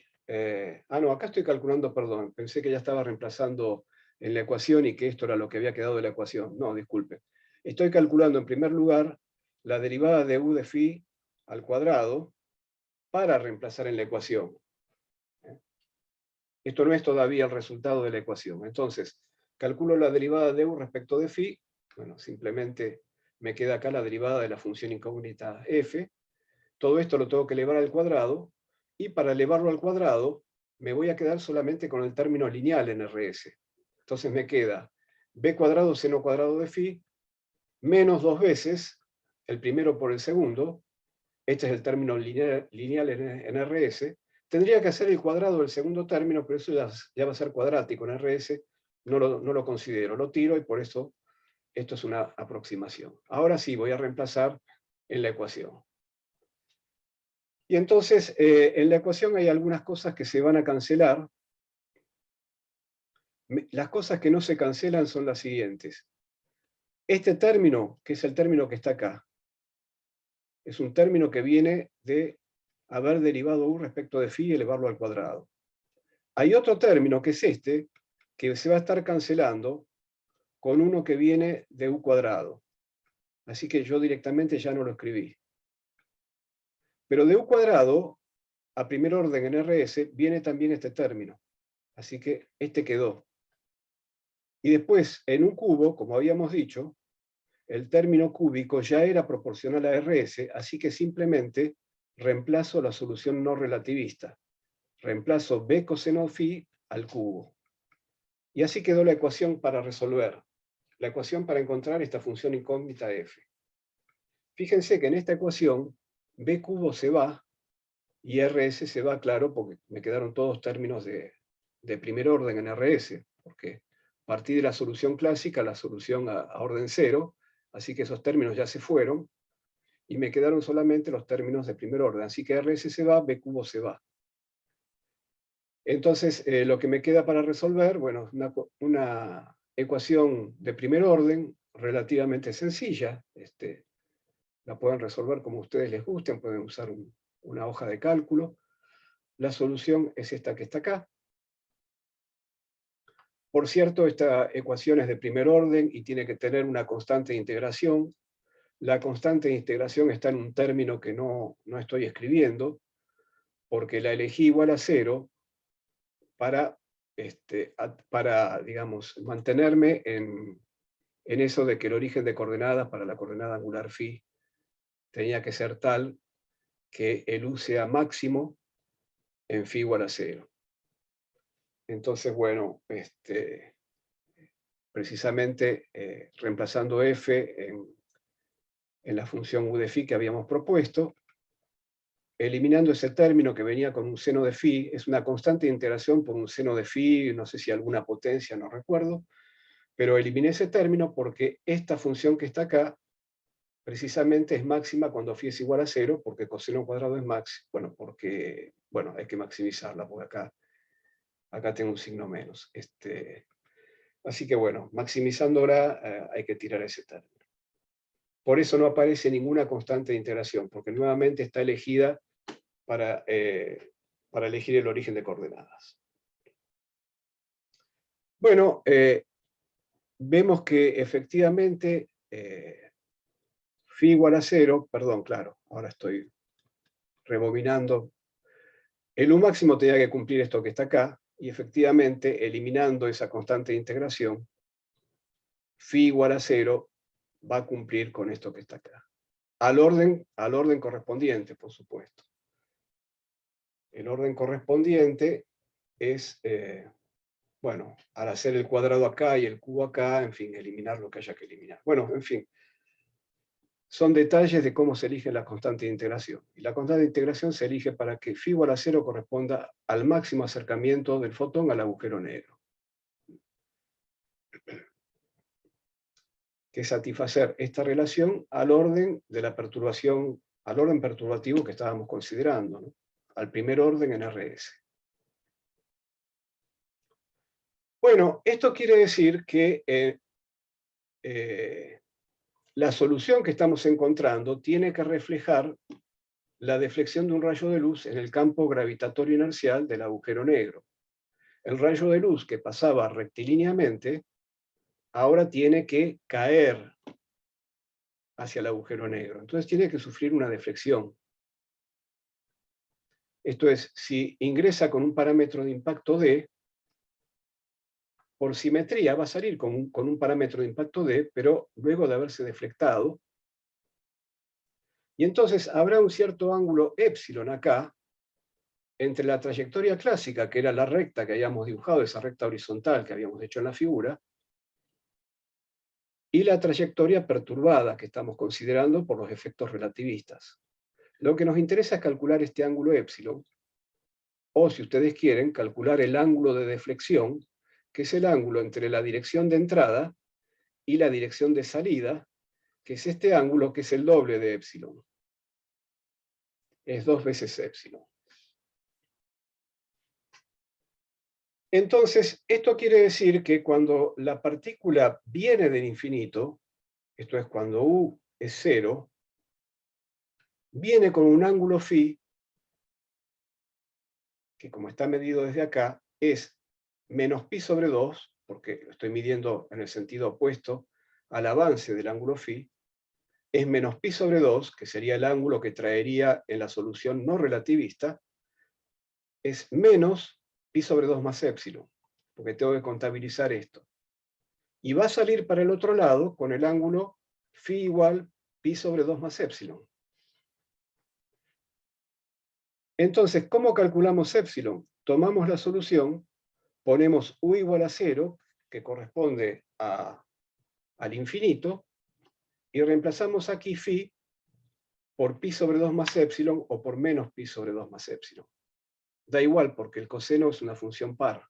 Speaker 1: No, acá estoy calculando, perdón, pensé que ya estaba reemplazando en la ecuación y que esto era lo que había quedado de la ecuación. No, disculpe. Estoy calculando en primer lugar la derivada de U de φ al cuadrado para reemplazar en la ecuación. Esto no es todavía el resultado de la ecuación. Entonces, calculo la derivada de U respecto de φ. Bueno, simplemente me queda acá la derivada de la función incógnita f. Todo esto lo tengo que elevar al cuadrado, y para elevarlo al cuadrado me voy a quedar solamente con el término lineal en RS. Entonces me queda b cuadrado seno cuadrado de φ menos dos veces el primero por el segundo. Este es el término lineal en RS. Tendría que hacer el cuadrado del segundo término, pero eso ya va a ser cuadrático en RS. No lo considero, lo tiro, y por eso esto es una aproximación. Ahora sí, voy a reemplazar en la ecuación. Y entonces, en la ecuación hay algunas cosas que se van a cancelar. Las cosas que no se cancelan son las siguientes. Este término, que es el término que está acá, es un término que viene de haber derivado U respecto de φ y elevarlo al cuadrado. Hay otro término, que es este, que se va a estar cancelando con uno que viene de U cuadrado. Así que yo directamente ya no lo escribí. Pero de U cuadrado, a primer orden en RS, viene también este término. Así que este quedó. Y después, en un cubo, como habíamos dicho, el término cúbico ya era proporcional a RS, así que simplemente reemplazo la solución no relativista. Reemplazo B coseno φ al cubo. Y así quedó la ecuación para resolver. La ecuación para encontrar esta función incógnita f. Fíjense que en esta ecuación B cubo se va y RS se va, claro, porque me quedaron todos términos de primer orden en RS, porque partí de la solución clásica a la solución a orden cero, así que esos términos ya se fueron, y me quedaron solamente los términos de primer orden. Así que RS se va, B cubo se va. Entonces, lo que me queda para resolver, bueno, una ecuación de primer orden relativamente sencilla. La pueden resolver como ustedes les gusten, pueden usar una hoja de cálculo. La solución es esta que está acá. Por cierto, esta ecuación es de primer orden y tiene que tener una constante de integración. La constante de integración está en un término que no estoy escribiendo, porque la elegí igual a 0 para, digamos, mantenerme en eso de que el origen de coordenadas para la coordenada angular φ tenía que ser tal que el U sea máximo en φ igual a 0. Entonces, bueno, precisamente reemplazando f en la función U de φ que habíamos propuesto, eliminando ese término que venía con un seno de φ, es una constante de integración por un seno de φ, no sé si alguna potencia, no recuerdo, pero eliminé ese término porque esta función que está acá precisamente es máxima cuando phi es igual a 0, porque coseno cuadrado es máximo. Bueno, porque, bueno, hay que maximizarla, porque acá tengo un signo menos. Así que bueno, maximizándola hay que tirar ese término. Por eso no aparece ninguna constante de integración, porque nuevamente está elegida para elegir el origen de coordenadas. Bueno, vemos que efectivamente phi igual a 0, perdón, claro, ahora estoy rebobinando. El U máximo tenía que cumplir esto que está acá, y efectivamente, eliminando esa constante de integración, phi igual a 0 va a cumplir con esto que está acá. Al orden correspondiente, por supuesto. El orden correspondiente es, bueno, al hacer el cuadrado acá y el cubo acá, en fin, eliminar lo que haya que eliminar. Bueno, en fin, son detalles de cómo se elige la constante de integración. Y la constante de integración se elige para que phi igual a 0 corresponda al máximo acercamiento del fotón al agujero negro, que es satisfacer esta relación al orden de la perturbación, al orden perturbativo que estábamos considerando, ¿no? Al primer orden en RS. Bueno, esto quiere decir que la solución que estamos encontrando tiene que reflejar la deflexión de un rayo de luz en el campo gravitatorio inercial del agujero negro. El rayo de luz que pasaba rectilíneamente ahora tiene que caer hacia el agujero negro. Entonces tiene que sufrir una deflexión. Esto es, si ingresa con un parámetro de impacto D, por simetría va a salir con un parámetro de impacto D, pero luego de haberse deflectado. Y entonces habrá un cierto ángulo épsilon acá, entre la trayectoria clásica, que era la recta que habíamos dibujado, esa recta horizontal que habíamos hecho en la figura, y la trayectoria perturbada que estamos considerando por los efectos relativistas. Lo que nos interesa es calcular este ángulo épsilon, o si ustedes quieren, calcular el ángulo de deflexión, que es el ángulo entre la dirección de entrada y la dirección de salida, que es este ángulo que es el doble de épsilon. Es 2 veces épsilon. Entonces, esto quiere decir que cuando la partícula viene del infinito, esto es cuando U es 0, viene con un ángulo phi, que como está medido desde acá, es menos pi sobre 2, porque lo estoy midiendo en el sentido opuesto al avance del ángulo phi, es menos pi sobre 2, que sería el ángulo que traería en la solución no relativista, es menos pi sobre 2 más épsilon, porque tengo que contabilizar esto. Y va a salir para el otro lado con el ángulo phi igual pi sobre 2 más épsilon. Entonces, ¿cómo calculamos épsilon? Tomamos la solución, ponemos u igual a 0, que corresponde al infinito, y reemplazamos aquí phi por pi sobre 2 más épsilon o por menos pi sobre 2 más épsilon. Da igual, porque el coseno es una función par.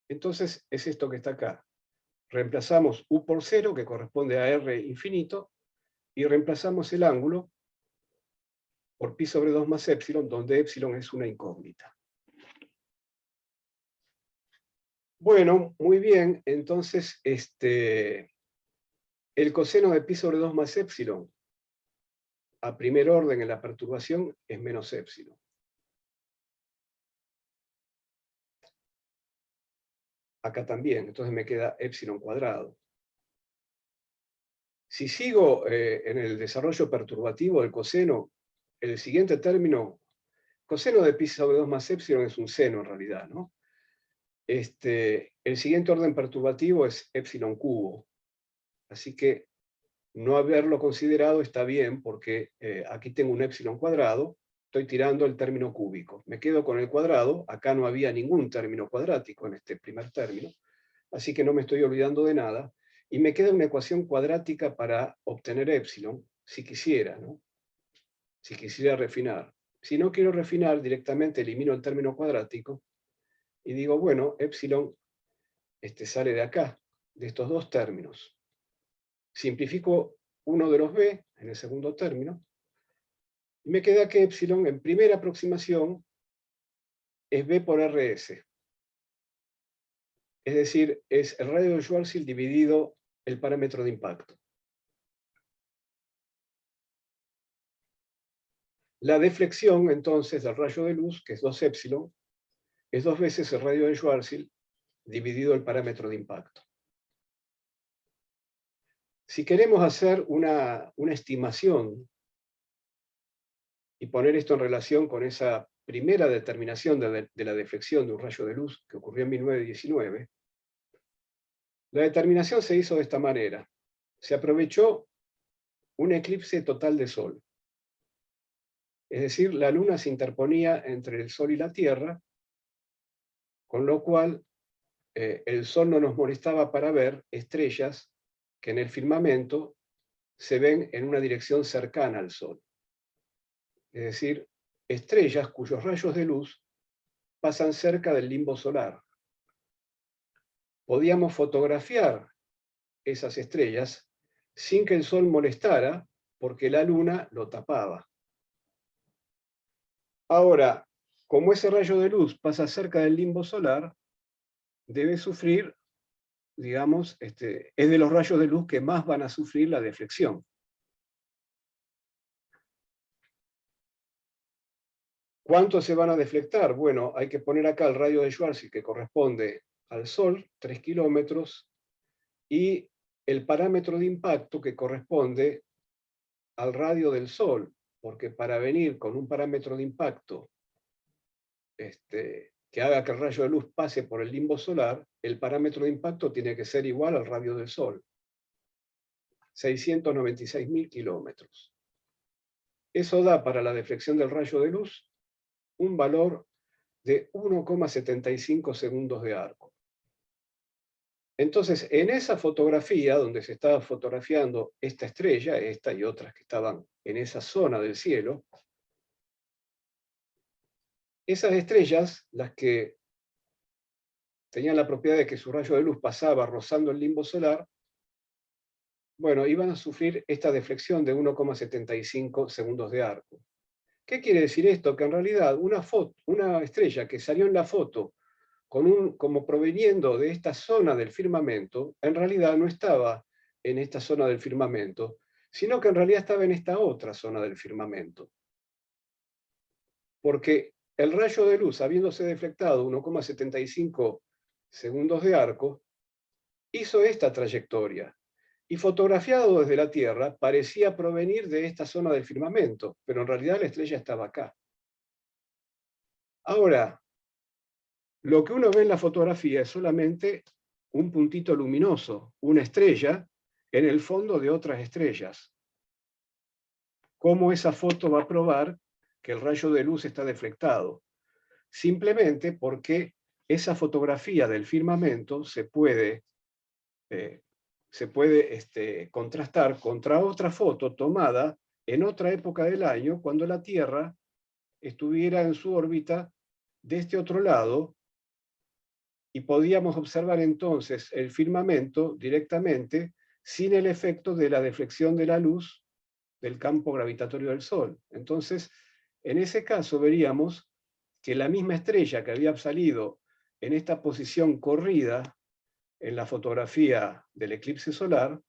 Speaker 1: Entonces, es esto que está acá. Reemplazamos u por 0, que corresponde a r infinito, y reemplazamos el ángulo por pi sobre 2 más épsilon, donde épsilon es una incógnita. Bueno, muy bien, entonces el coseno de pi sobre 2 más épsilon a primer orden en la perturbación es menos épsilon. Acá también, entonces me queda épsilon cuadrado. Si sigo en el desarrollo perturbativo del coseno, el siguiente término, coseno de pi sobre 2 más épsilon es un seno en realidad, ¿no? El siguiente orden perturbativo es épsilon cubo. Así que no haberlo considerado está bien, porque aquí tengo un épsilon cuadrado, estoy tirando el término cúbico. Me quedo con el cuadrado, acá no había ningún término cuadrático en este primer término, así que no me estoy olvidando de nada, y me queda una ecuación cuadrática para obtener épsilon, si quisiera, ¿no? Si quisiera refinar. Si no quiero refinar, directamente elimino el término cuadrático, y digo, bueno, épsilon sale de acá. de estos dos términos. Simplifico uno de los b en el segundo término, y me queda que epsilon en primera aproximación es b por rs. Es decir, es el radio de Schwarzschild dividido el parámetro de impacto. La deflexión, entonces, del rayo de luz, que es 2 épsilon, es 2 veces el radio de Schwarzschild dividido el parámetro de impacto. Si queremos hacer una estimación y poner esto en relación con esa primera determinación de la deflexión de un rayo de luz que ocurrió en 1919, la determinación se hizo de esta manera. Se aprovechó un eclipse total de Sol. Es decir, la Luna se interponía entre el Sol y la Tierra, con lo cual el Sol no nos molestaba para ver estrellas que en el firmamento se ven en una dirección cercana al Sol. Es decir, estrellas cuyos rayos de luz pasan cerca del limbo solar. Podíamos fotografiar esas estrellas sin que el Sol molestara, porque la Luna lo tapaba. Ahora, como ese rayo de luz pasa cerca del limbo solar, debe sufrir, digamos, es de los rayos de luz que más van a sufrir la deflexión. ¿Cuánto se van a deflectar? Bueno, hay que poner acá el radio de Schwarzschild que corresponde al Sol, 3 kilómetros, y el parámetro de impacto que corresponde al radio del Sol, porque para venir con un parámetro de impacto que haga que el rayo de luz pase por el limbo solar, el parámetro de impacto tiene que ser igual al radio del Sol, 696.000 kilómetros. Eso da para la deflexión del rayo de luz un valor de 1,75 segundos de arco. Entonces, en esa fotografía, donde se estaba fotografiando esta estrella, esta y otras que estaban en esa zona del cielo, esas estrellas, las que tenían la propiedad de que su rayo de luz pasaba rozando el limbo solar, bueno, iban a sufrir esta deflexión de 1,75 segundos de arco. ¿Qué quiere decir esto? Que en realidad una estrella que salió en la foto como proveniendo de esta zona del firmamento, en realidad no estaba en esta zona del firmamento, sino que en realidad estaba en esta otra zona del firmamento. Porque el rayo de luz, habiéndose deflectado 1,75 segundos de arco, hizo esta trayectoria. Y fotografiado desde la Tierra, parecía provenir de esta zona del firmamento, pero en realidad la estrella estaba acá. Ahora, lo que uno ve en la fotografía es solamente un puntito luminoso, una estrella, en el fondo de otras estrellas. ¿Cómo esa foto va a probar que el rayo de luz está deflectado? Simplemente porque esa fotografía del firmamento se puede contrastar contra otra foto tomada en otra época del año, cuando la Tierra estuviera en su órbita de este otro lado, y podíamos observar entonces el firmamento directamente sin el efecto de la deflexión de la luz del campo gravitatorio del Sol. Entonces, en ese caso veríamos que la misma estrella que había salido en esta posición corrida en la fotografía del eclipse solar,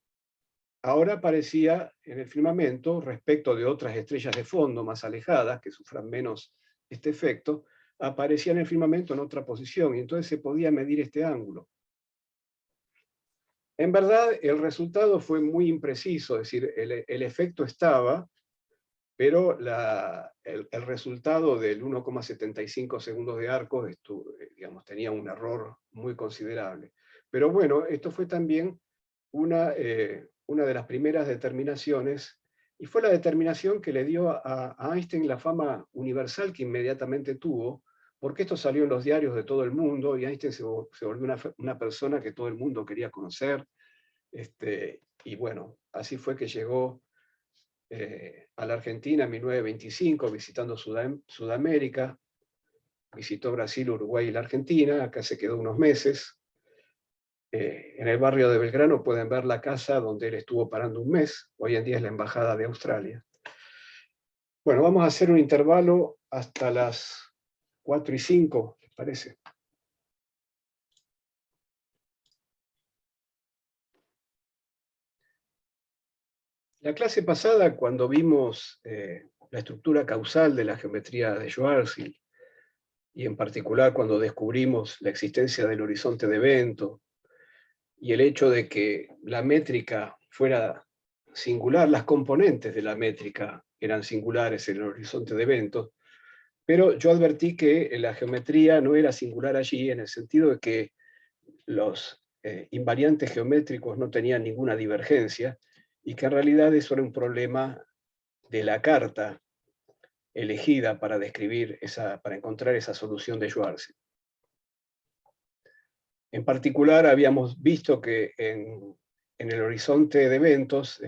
Speaker 1: ahora aparecía en el firmamento respecto de otras estrellas de fondo más alejadas, que sufran menos este efecto, aparecía en el firmamento en otra posición, y entonces se podía medir este ángulo. En verdad, el resultado fue muy impreciso, es decir, el efecto estaba, pero el resultado del 1,75 segundos de arco digamos, tenía un error muy considerable. Pero bueno, esto fue también una de las primeras determinaciones, y fue la determinación que le dio a Einstein la fama universal que inmediatamente tuvo, porque esto salió en los diarios de todo el mundo, y Einstein se volvió una persona que todo el mundo quería conocer, y bueno, así fue que llegó a la Argentina en 1925, visitando Sudamérica, visitó Brasil, Uruguay y la Argentina, acá se quedó unos meses, En el barrio de Belgrano pueden ver la casa donde él estuvo parando un mes, hoy en día es la Embajada de Australia. Bueno, vamos a hacer un intervalo hasta las 4:05, ¿les parece? La clase pasada, cuando vimos la estructura causal de la geometría de Schwarzschild, y en particular cuando descubrimos la existencia del horizonte de evento, y el hecho de que la métrica fuera singular, las componentes de la métrica eran singulares en el horizonte de eventos, pero yo advertí que la geometría no era singular allí, en el sentido de que los invariantes geométricos no tenían ninguna divergencia, y que en realidad eso era un problema de la carta elegida para describir para encontrar esa solución de Schwarzschild. En particular, habíamos visto que en el horizonte de eventos,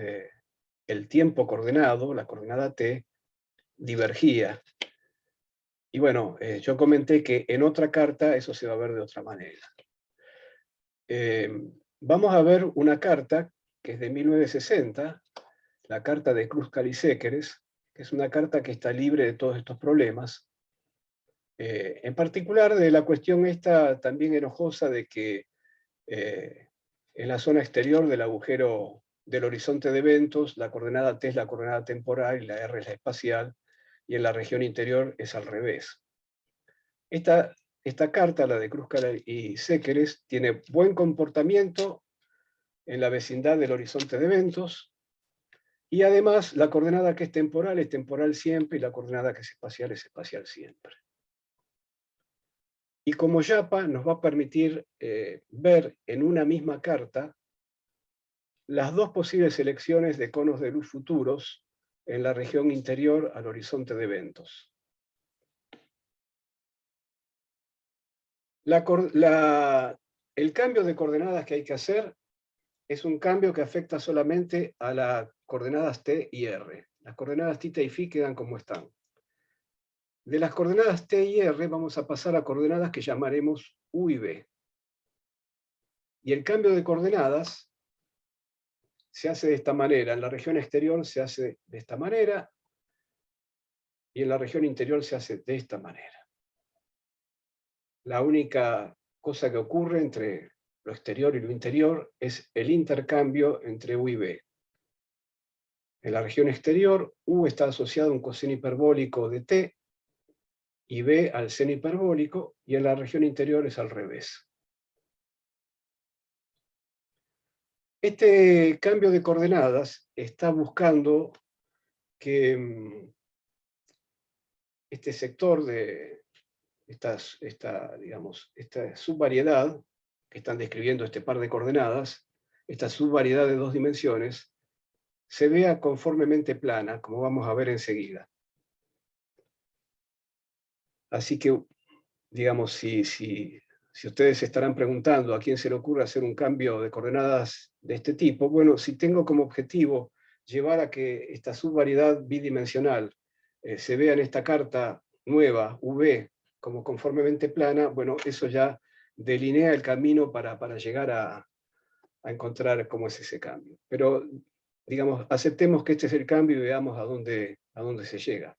Speaker 1: el tiempo coordenado, la coordenada t, divergía. Y bueno, yo comenté que en otra carta eso se va a ver de otra manera. Vamos a ver una carta que es de 1960, la carta de Kruskal y Sekeres, que es una carta que está libre de todos estos problemas. En particular de la cuestión esta también enojosa de que en la zona exterior del agujero del horizonte de eventos, la coordenada t es la coordenada temporal y la r es la espacial, y en la región interior es al revés. Esta carta, la de Kruskal y Sekeres, tiene buen comportamiento en la vecindad del horizonte de eventos, y además la coordenada que es temporal siempre, y la coordenada que es espacial siempre. Y como YAPA nos va a permitir ver en una misma carta las dos posibles selecciones de conos de luz futuros en la región interior al horizonte de eventos. El cambio de coordenadas que hay que hacer es un cambio que afecta solamente a las coordenadas t y r. Las coordenadas θ y φ quedan como están. De las coordenadas t y r vamos a pasar a coordenadas que llamaremos u y b. Y el cambio de coordenadas se hace de esta manera. En la región exterior se hace de esta manera, y en la región interior se hace de esta manera. La única cosa que ocurre entre lo exterior y lo interior es el intercambio entre u y b. En la región exterior, u está asociado a un coseno hiperbólico de t, y b al seno hiperbólico, y en la región interior es al revés. Este cambio de coordenadas está buscando que este sector de esta subvariedad que están describiendo este par de coordenadas, esta subvariedad de dos dimensiones, se vea conformemente plana, como vamos a ver enseguida. Así que, digamos, si ustedes se estarán preguntando a quién se le ocurre hacer un cambio de coordenadas de este tipo, bueno, si tengo como objetivo llevar a que esta subvariedad bidimensional se vea en esta carta nueva, V, como conformemente plana, bueno, eso ya delinea el camino para llegar a encontrar cómo es ese cambio. Pero, digamos, aceptemos que este es el cambio y veamos a dónde se llega.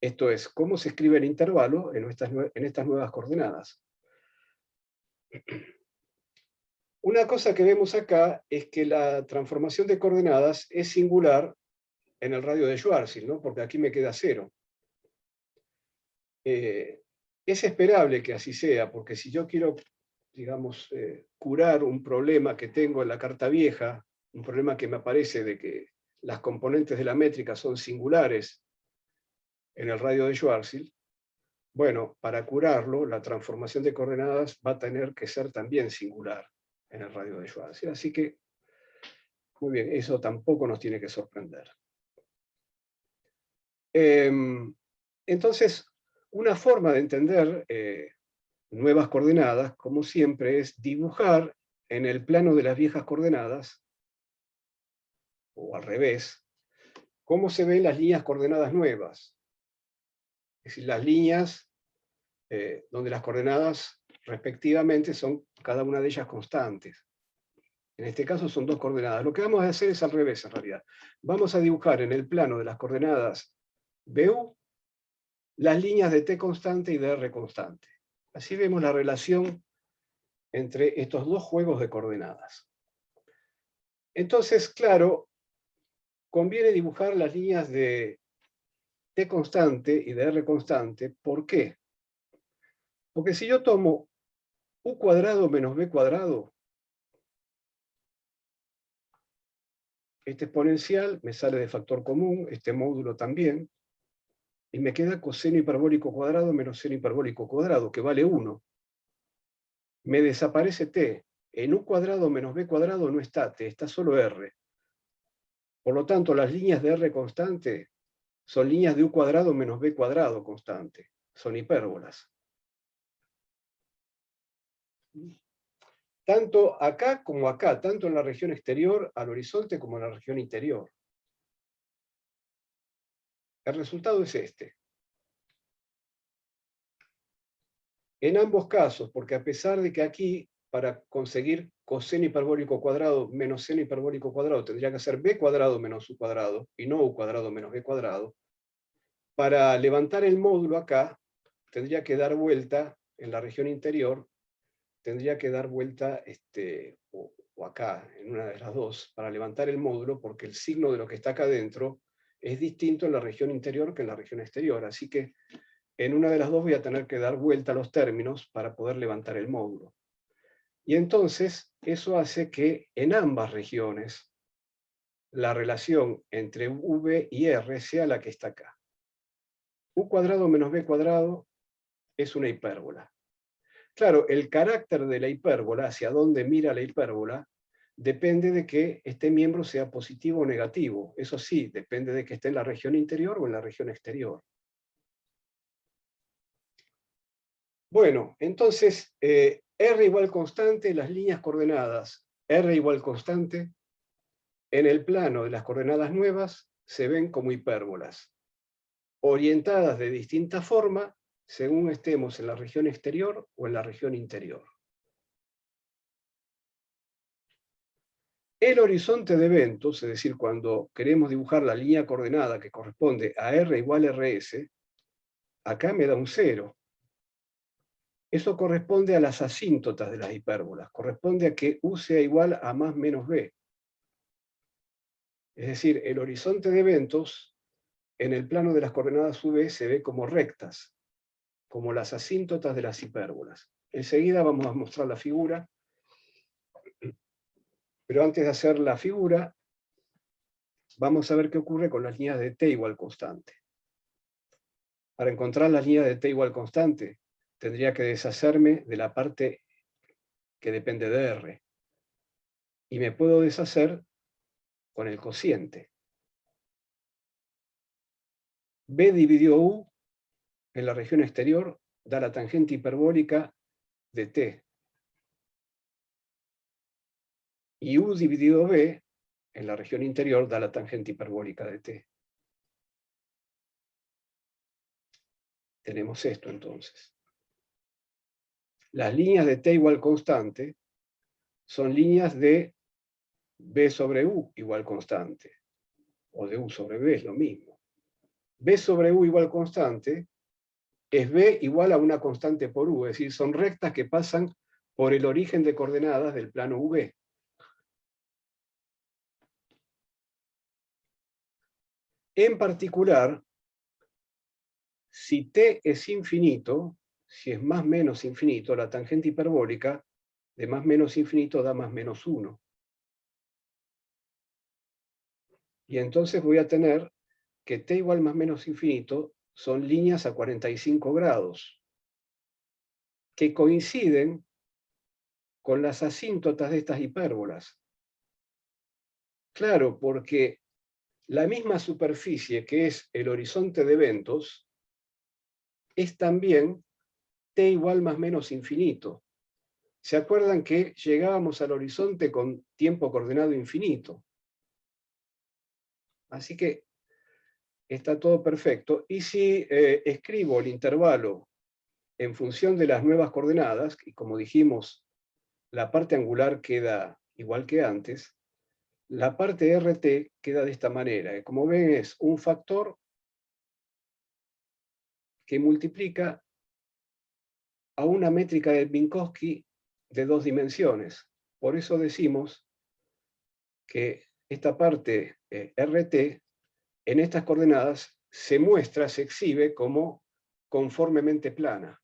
Speaker 1: Esto es, cómo se escribe el intervalo en estas nuevas coordenadas. Una cosa que vemos acá es que la transformación de coordenadas es singular en el radio de Schwarzschild, ¿no? Porque aquí me queda 0. Es esperable que así sea, porque si yo quiero, digamos, curar un problema que tengo en la carta vieja, un problema que me aparece de que las componentes de la métrica son singulares en el radio de Schwarzschild, bueno, para curarlo, la transformación de coordenadas va a tener que ser también singular en el radio de Schwarzschild. Así que, muy bien, eso tampoco nos tiene que sorprender. Entonces, una forma de entender nuevas coordenadas, como siempre, es dibujar en el plano de las viejas coordenadas, o al revés, cómo se ven las líneas coordenadas nuevas. Es decir, las líneas donde las coordenadas respectivamente son cada una de ellas constantes. En este caso son dos coordenadas. Lo que vamos a hacer es al revés, en realidad. Vamos a dibujar en el plano de las coordenadas BU las líneas de t constante y de r constante. Así vemos la relación entre estos dos juegos de coordenadas. Entonces, claro, conviene dibujar las líneas de t constante y de r constante. ¿Por qué? Porque si yo tomo u cuadrado menos b cuadrado, este exponencial me sale de factor común, este módulo también, y me queda coseno hiperbólico cuadrado menos seno hiperbólico cuadrado, que vale 1. Me desaparece t. En u cuadrado menos b cuadrado no está t, está solo r. Por lo tanto, las líneas de r constante son líneas de u cuadrado menos b cuadrado constante. Son hipérbolas. Tanto acá como acá, tanto en la región exterior al horizonte como en la región interior. El resultado es este. En ambos casos, porque a pesar de que aquí, para conseguir coseno hiperbólico cuadrado menos seno hiperbólico cuadrado, tendría que ser b cuadrado menos u cuadrado, y no u cuadrado menos b cuadrado, para levantar el módulo acá, tendría que dar vuelta en la región interior, tendría que dar vuelta o acá, en una de las dos, para levantar el módulo, porque el signo de lo que está acá adentro es distinto en la región interior que en la región exterior. Así que en una de las dos voy a tener que dar vuelta a los términos para poder levantar el módulo. Y entonces eso hace que en ambas regiones la relación entre v y r sea la que está acá. U cuadrado menos b cuadrado es una hipérbola. Claro, el carácter de la hipérbola, hacia dónde mira la hipérbola, depende de que este miembro sea positivo o negativo. Eso sí, depende de que esté en la región interior o en la región exterior. Bueno, entonces, R igual constante, las líneas coordenadas R igual constante, en el plano de las coordenadas nuevas se ven como hipérbolas, orientadas de distinta forma según estemos en la región exterior o en la región interior. El horizonte de eventos, es decir, cuando queremos dibujar la línea coordenada que corresponde a R igual RS, acá me da un 0. Eso corresponde a las asíntotas de las hipérbolas, corresponde a que U sea igual a más menos B. Es decir, el horizonte de eventos en el plano de las coordenadas UV se ve como rectas, como las asíntotas de las hipérbolas. Enseguida vamos a mostrar la figura, pero antes de hacer la figura, vamos a ver qué ocurre con las líneas de t igual constante. Para encontrar las líneas de t igual constante, tendría que deshacerme de la parte que depende de R. Y me puedo deshacer con el cociente. B dividido U en la región exterior da la tangente hiperbólica de t. Y U dividido B en la región interior da la tangente hiperbólica de t. Tenemos esto entonces. Las líneas de t igual constante son líneas de B sobre U igual constante, o de U sobre B, es lo mismo. B sobre U igual constante es B igual a una constante por U, es decir, son rectas que pasan por el origen de coordenadas del plano UV. En particular, si t es infinito, si es más menos infinito, la tangente hiperbólica de más menos infinito da más menos 1. Y entonces voy a tener que t igual más menos infinito son líneas a 45 grados, que coinciden con las asíntotas de estas hipérbolas. Claro, porque la misma superficie que es el horizonte de eventos es también t igual más menos infinito. ¿Se acuerdan que llegábamos al horizonte con tiempo coordenado infinito? Así que está todo perfecto. Y si escribo el intervalo en función de las nuevas coordenadas, y como dijimos, la parte angular queda igual que antes, la parte RT queda de esta manera. Como ven, es un factor que multiplica a una métrica de Minkowski de 2 dimensiones. Por eso decimos que esta parte RT en estas coordenadas se muestra, se exhibe como conformemente plana.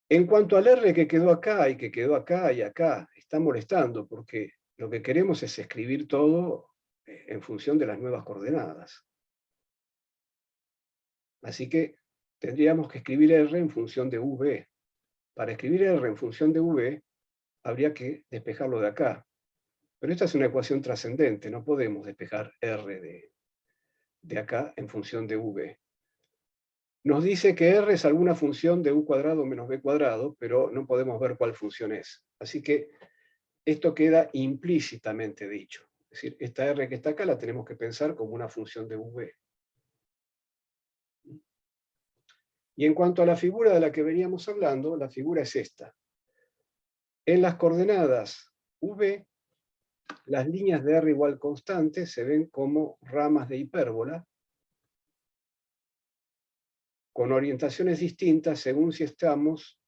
Speaker 1: En cuanto al R que quedó acá y que quedó acá y acá, está molestando porque lo que queremos es escribir todo en función de las nuevas coordenadas. Así que tendríamos que escribir R en función de V. Para escribir R en función de V, habría que despejarlo de acá. Pero esta es una ecuación trascendente, no podemos despejar R de acá en función de V. Nos dice que R es alguna función de U cuadrado menos B cuadrado, pero no podemos ver cuál función es. Así que esto queda implícitamente dicho. Es decir, esta R que está acá la tenemos que pensar como una función de V. Y en cuanto a la figura de la que veníamos hablando, la figura es esta. En las coordenadas V, las líneas de R igual constante se ven como ramas de hipérbola, con orientaciones distintas según si estamos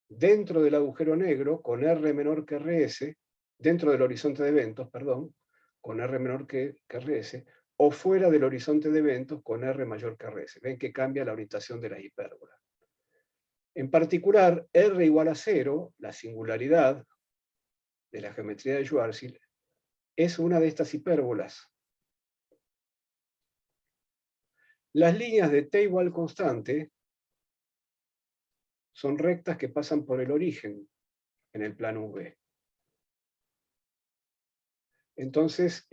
Speaker 1: dentro del agujero negro con R menor que RS, dentro del horizonte de eventos, perdón, con R menor que RS, o fuera del horizonte de eventos con R mayor que RS. Ven que cambia la orientación de la hipérbola. En particular, R igual a 0, la singularidad de la geometría de Schwarzschild, es una de estas hipérbolas. Las líneas de t igual constante son rectas que pasan por el origen en el plano V. Entonces,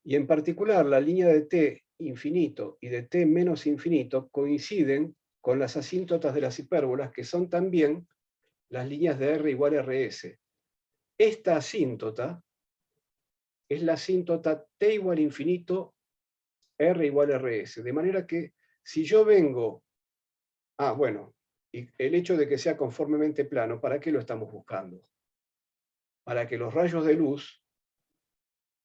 Speaker 1: y en particular la línea de t infinito y de t menos infinito coinciden con las asíntotas de las hipérbolas, que son también las líneas de R igual a RS. Esta asíntota es la asíntota t igual a infinito, R igual a RS. De manera que si yo vengo... bueno, y el hecho de que sea conformemente plano, ¿para qué lo estamos buscando? Para que los rayos de luz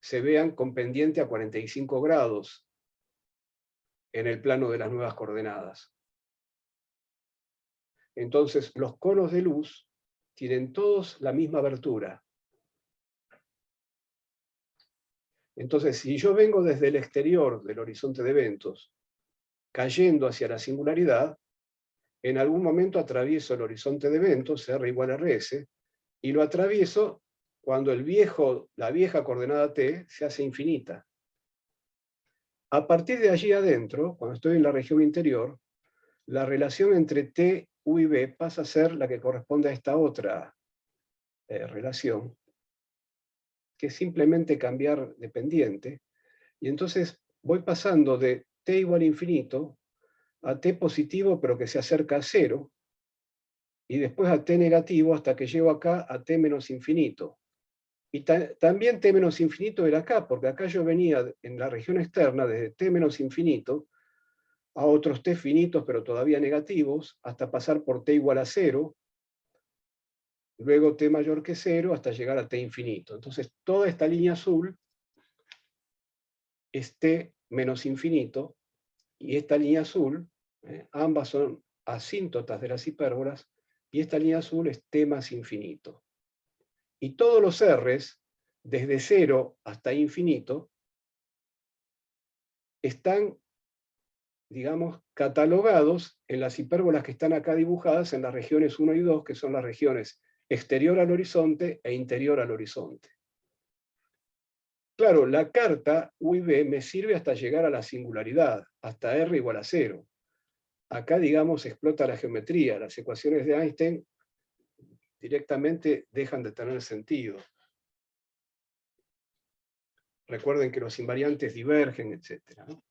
Speaker 1: se vean con pendiente a 45 grados en el plano de las nuevas coordenadas. Entonces, los conos de luz tienen todos la misma abertura. Entonces, si yo vengo desde el exterior del horizonte de eventos, cayendo hacia la singularidad, en algún momento atravieso el horizonte de eventos, R igual a RS, y lo atravieso cuando la vieja coordenada t se hace infinita. A partir de allí adentro, cuando estoy en la región interior, la relación entre t, u y b pasa a ser la que corresponde a esta otra relación, que es simplemente cambiar de pendiente, y entonces voy pasando de t igual a infinito a t positivo pero que se acerca a cero, y después a t negativo hasta que llego acá a t menos infinito. Y también t menos infinito era acá, porque acá yo venía en la región externa desde t menos infinito a otros t finitos pero todavía negativos, hasta pasar por t igual a 0, luego t mayor que 0 hasta llegar a t infinito. Entonces toda esta línea azul es t menos infinito, y esta línea azul, ambas son asíntotas de las hipérbolas, y esta línea azul es t más infinito. Y todos los r's, desde 0 hasta infinito, están, digamos, catalogados en las hipérbolas que están acá dibujadas en las regiones 1 y 2, que son las regiones exterior al horizonte e interior al horizonte. Claro, la carta U y B me sirve hasta llegar a la singularidad, hasta R igual a 0. Acá, digamos, explota la geometría. Las ecuaciones de Einstein directamente dejan de tener sentido. Recuerden que los invariantes divergen, etc. ¿no?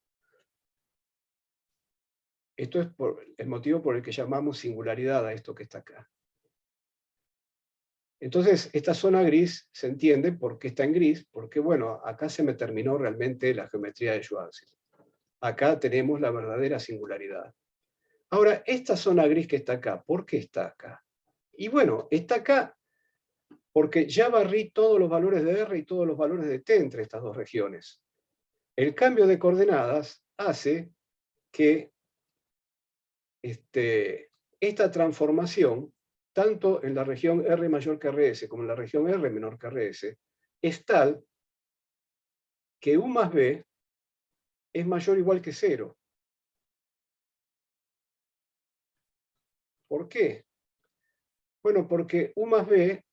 Speaker 1: Esto es el motivo por el que llamamos singularidad a esto que está acá. Entonces, esta zona gris se entiende por qué está en gris, porque bueno, acá se me terminó realmente la geometría de Schwarzschild. Acá tenemos la verdadera singularidad. Ahora, esta zona gris que está acá, ¿por qué está acá? Y bueno, está acá porque ya barrí todos los valores de R y todos los valores de T entre estas dos regiones. El cambio de coordenadas hace que esta transformación, tanto en la región R mayor que RS como en la región R menor que RS, es tal que U más B es mayor o igual que 0. ¿Por qué? Bueno, porque U más B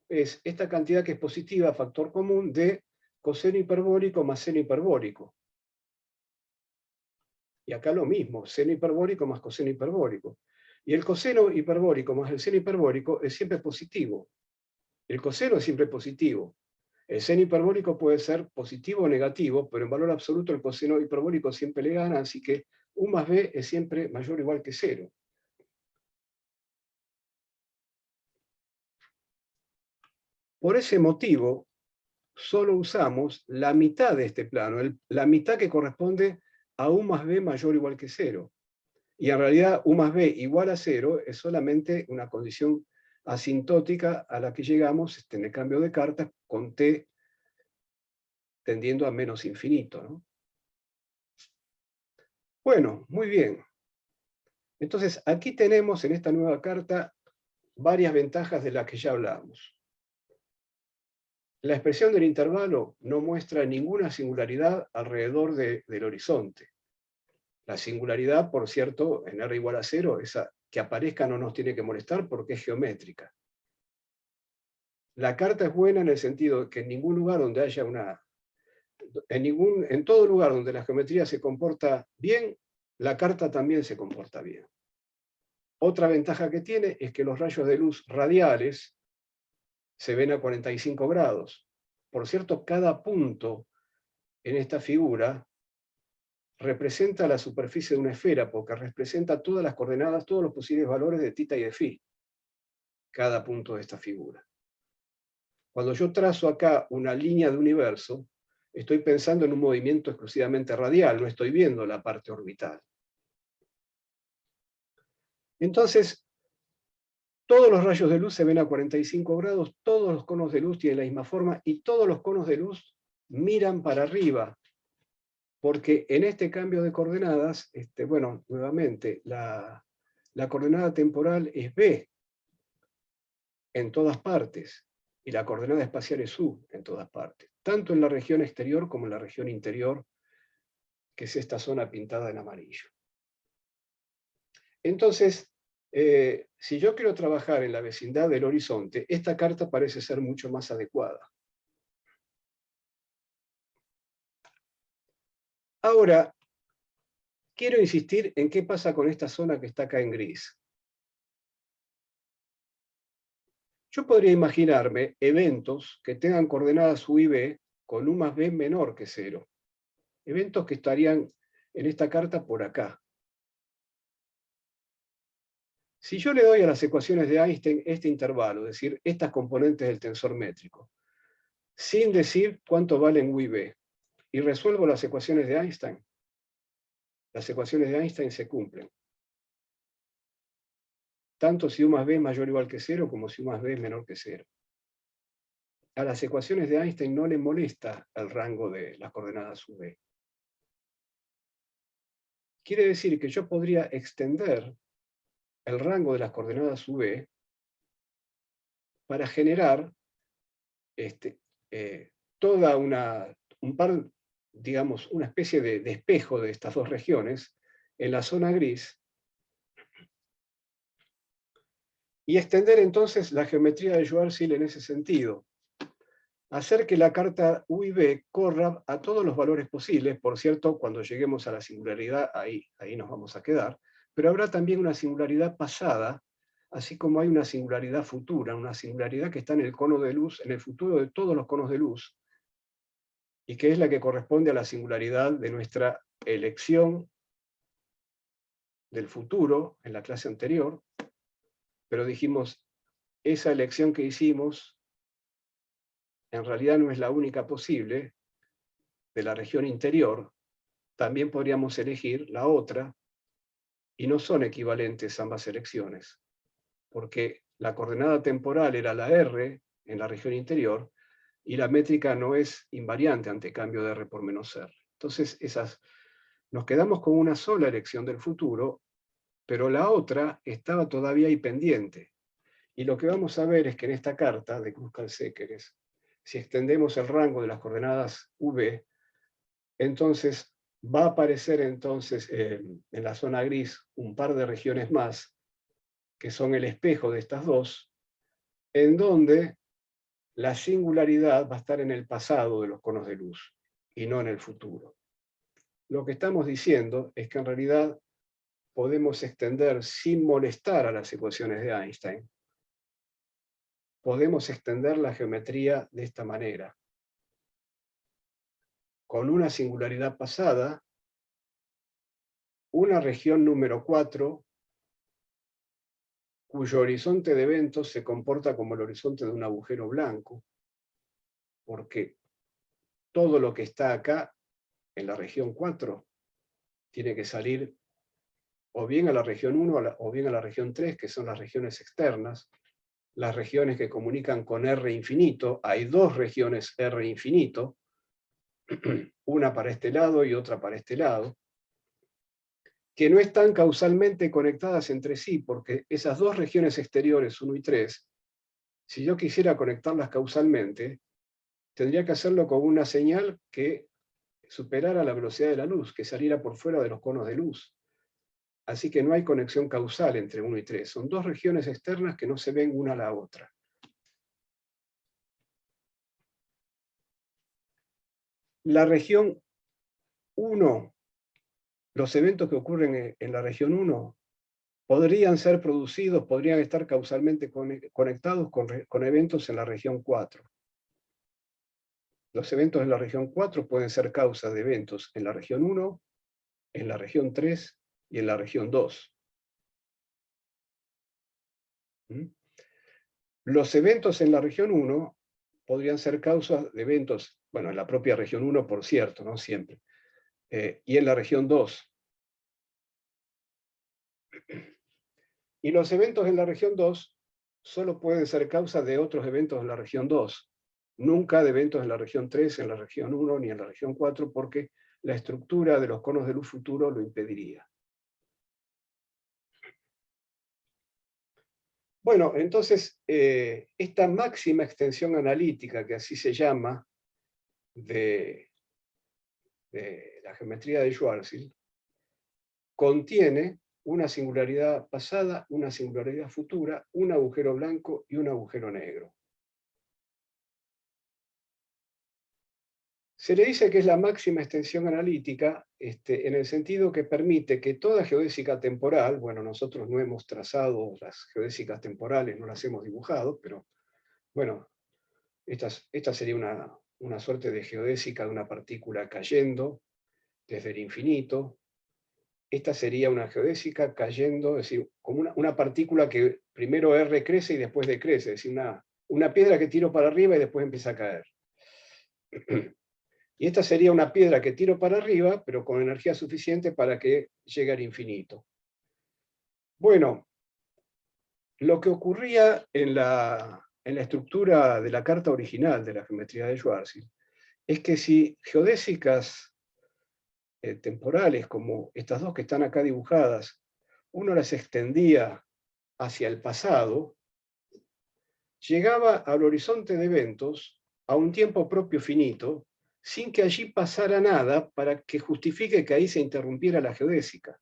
Speaker 1: es esta cantidad que es positiva, factor común, de coseno hiperbólico más seno hiperbólico. Y acá lo mismo, seno hiperbólico más coseno hiperbólico. Y el coseno hiperbólico más el seno hiperbólico es siempre positivo. El coseno es siempre positivo. El seno hiperbólico puede ser positivo o negativo, pero en valor absoluto el coseno hiperbólico siempre le gana, así que U más B es siempre mayor o igual que 0. Por ese motivo, solo usamos la mitad de este plano, la mitad que corresponde a U más B mayor o igual que 0. Y en realidad U más B igual a 0 es solamente una condición asintótica a la que llegamos en el cambio de cartas con T tendiendo a menos infinito, ¿no? Bueno, muy bien. Entonces, aquí tenemos en esta nueva carta varias ventajas de las que ya hablamos. La expresión del intervalo no muestra ninguna singularidad alrededor del horizonte. La singularidad, por cierto, en R igual a 0, esa que aparezca no nos tiene que molestar porque es geométrica. La carta es buena en el sentido de que en ningún lugar donde haya en todo lugar donde la geometría se comporta bien, la carta también se comporta bien. Otra ventaja que tiene es que los rayos de luz radiales se ven a 45 grados. Por cierto, cada punto en esta figura representa la superficie de una esfera, porque representa todas las coordenadas, todos los posibles valores de θ y de φ, cada punto de esta figura. Cuando yo trazo acá una línea de universo, estoy pensando en un movimiento exclusivamente radial, no estoy viendo la parte orbital. Entonces, todos los rayos de luz se ven a 45 grados, todos los conos de luz tienen la misma forma y todos los conos de luz miran para arriba, porque en este cambio de coordenadas, bueno, nuevamente, la coordenada temporal es B en todas partes, y la coordenada espacial es U en todas partes, tanto en la región exterior como en la región interior, que es esta zona pintada en amarillo. Entonces, si yo quiero trabajar en la vecindad del horizonte, esta carta parece ser mucho más adecuada. Ahora, quiero insistir en qué pasa con esta zona que está acá en gris. Yo podría imaginarme eventos que tengan coordenadas U y B con U más B menor que 0. Eventos que estarían en esta carta por acá. Si yo le doy a las ecuaciones de Einstein este intervalo, es decir, estas componentes del tensor métrico, sin decir cuánto valen U y B, y resuelvo las ecuaciones de Einstein, las ecuaciones de Einstein se cumplen. Tanto si U más B es mayor o igual que 0, como si U más B es menor que 0. A las ecuaciones de Einstein no le molesta el rango de las coordenadas UV. Quiere decir que yo podría extender el rango de las coordenadas UV para generar toda digamos, una especie de espejo de estas dos regiones en la zona gris, y extender entonces la geometría de Schwarzschild en ese sentido. Hacer que la carta U y B corra a todos los valores posibles. Por cierto, cuando lleguemos a la singularidad, ahí nos vamos a quedar, pero habrá también una singularidad pasada, así como hay una singularidad futura, una singularidad que está en el cono de luz, en el futuro de todos los conos de luz, y que es la que corresponde a la singularidad de nuestra elección del futuro en la clase anterior, pero dijimos esa elección que hicimos en realidad no es la única posible de la región interior. También podríamos elegir la otra, y no son equivalentes ambas elecciones, porque la coordenada temporal era la R en la región interior, y la métrica no es invariante ante cambio de R por menos R. Entonces, nos quedamos con una sola elección del futuro, pero la otra estaba todavía ahí pendiente. Y lo que vamos a ver es que en esta carta de Kruskal-Sekeres, si extendemos el rango de las coordenadas V, entonces va a aparecer entonces en la zona gris un par de regiones más, que son el espejo de estas dos, en donde la singularidad va a estar en el pasado de los conos de luz y no en el futuro. Lo que estamos diciendo es que en realidad podemos extender sin molestar a las ecuaciones de Einstein. Podemos extender la geometría de esta manera. Con una singularidad pasada, una región número 4, cuyo horizonte de eventos se comporta como el horizonte de un agujero blanco, porque todo lo que está acá, en la región 4, tiene que salir o bien a la región 1 o bien a la región 3, que son las regiones externas, las regiones que comunican con R infinito. Hay dos regiones R infinito, una para este lado y otra para este lado, que no están causalmente conectadas entre sí, porque esas dos regiones exteriores, 1 y 3, si yo quisiera conectarlas causalmente, tendría que hacerlo con una señal que superara la velocidad de la luz, que saliera por fuera de los conos de luz. Así que no hay conexión causal entre 1 y 3. Son dos regiones externas que no se ven una a la otra. La región 1, los eventos que ocurren en la región 1, podrían ser producidos, podrían estar causalmente conectados con eventos en la región 4. Los eventos en la región 4 pueden ser causa de eventos en la región 1, en la región 3 y en la región 2. Los eventos en la región 1 podrían ser causas de eventos, bueno, en la propia región 1, por cierto, no siempre, y en la región 2. Y los eventos en la región 2 solo pueden ser causa de otros eventos en la región 2, nunca de eventos en la región 3, en la región 1 ni en la región 4, porque la estructura de los conos de luz futuro lo impediría. Bueno, entonces, esta máxima extensión analítica, que así se llama, de la geometría de Schwarzschild, contiene una singularidad pasada, una singularidad futura, un agujero blanco y un agujero negro. Se le dice que es la máxima extensión analítica en el sentido que permite que toda geodésica temporal, bueno, nosotros no hemos trazado las geodésicas temporales, no las hemos dibujado, pero bueno, esta sería una suerte de geodésica de una partícula cayendo desde el infinito. Esta sería una geodésica cayendo, es decir, como una partícula que primero R crece y después decrece, es decir, una piedra que tiro para arriba y después empieza a caer. Y esta sería una piedra que tiro para arriba, pero con energía suficiente para que llegue al infinito. Bueno, lo que ocurría en la estructura de la carta original de la geometría de Schwarzschild es que si geodésicas temporales, como estas dos que están acá dibujadas, uno las extendía hacia el pasado, llegaba al horizonte de eventos a un tiempo propio finito, sin que allí pasara nada para que justifique que ahí se interrumpiera la geodésica.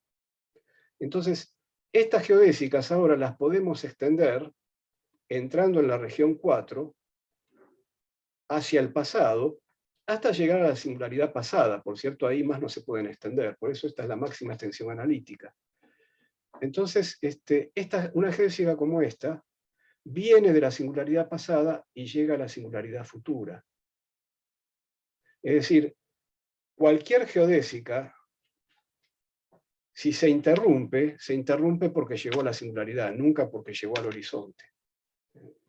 Speaker 1: Entonces, estas geodésicas ahora las podemos extender entrando en la región 4 hacia el pasado hasta llegar a la singularidad pasada. Por cierto, ahí más no se pueden extender, por eso esta es la máxima extensión analítica. Entonces, una geodésica como esta viene de la singularidad pasada y llega a la singularidad futura. Es decir, cualquier geodésica, si se interrumpe porque llegó a la singularidad, nunca porque llegó al horizonte.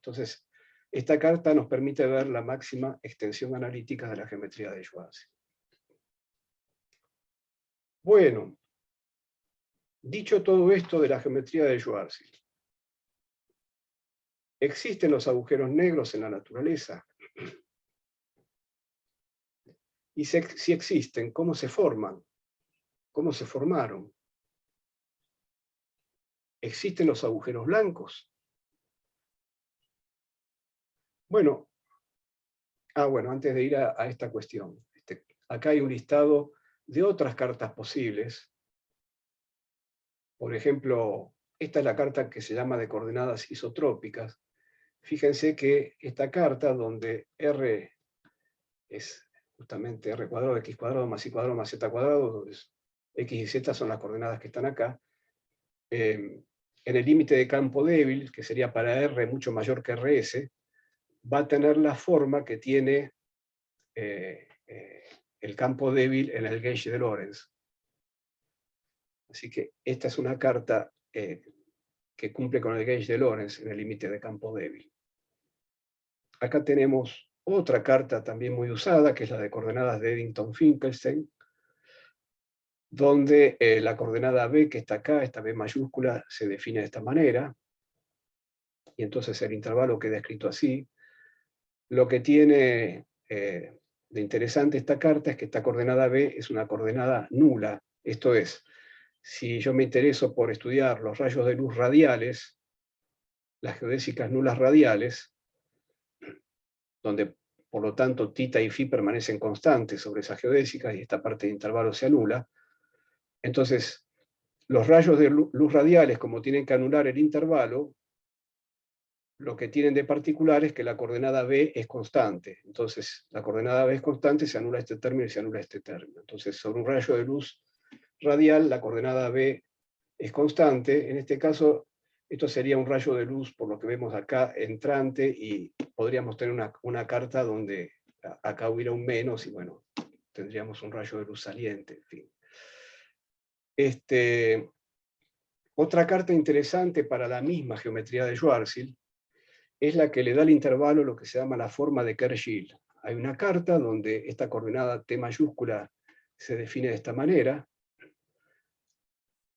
Speaker 1: Entonces, esta carta nos permite ver la máxima extensión analítica de la geometría de Schwarzschild. Bueno, dicho todo esto de la geometría de Schwarzschild, ¿existen los agujeros negros en la naturaleza? Y si existen, ¿cómo se forman? ¿Cómo se formaron? ¿Existen los agujeros blancos? Bueno, antes de ir a esta cuestión, acá hay un listado de otras cartas posibles. Por ejemplo, esta es la carta que se llama de coordenadas isotrópicas. Fíjense que esta carta, donde R es justamente R cuadrado, X cuadrado, más Y cuadrado, más Z cuadrado, donde X y Z son las coordenadas que están acá, en el límite de campo débil, que sería para R mucho mayor que RS, va a tener la forma que tiene el campo débil en el gauge de Lorentz. Así que esta es una carta que cumple con el gauge de Lorentz en el límite de campo débil. Acá tenemos otra carta también muy usada, que es la de coordenadas de Eddington-Finkelstein, donde la coordenada B, que está acá, esta B mayúscula, se define de esta manera, y entonces el intervalo queda escrito así. Lo que tiene de interesante esta carta es que esta coordenada B es una coordenada nula, esto es, si yo me intereso por estudiar los rayos de luz radiales, las geodésicas nulas radiales, donde por lo tanto θ y φ permanecen constantes sobre esas geodésicas y esta parte de intervalo se anula, entonces los rayos de luz radiales, como tienen que anular el intervalo, lo que tienen de particular es que la coordenada B es constante. Entonces, la coordenada B es constante, se anula este término y se anula este término. Entonces, sobre un rayo de luz radial, la coordenada B es constante. En este caso, esto sería un rayo de luz, por lo que vemos acá, entrante, y podríamos tener una carta donde acá hubiera un menos, y bueno, tendríamos un rayo de luz saliente, en fin. Otra carta interesante para la misma geometría de Schwarzschild es la que le da al intervalo lo que se llama la forma de Kerr-Schild. Hay una carta donde esta coordenada T mayúscula se define de esta manera.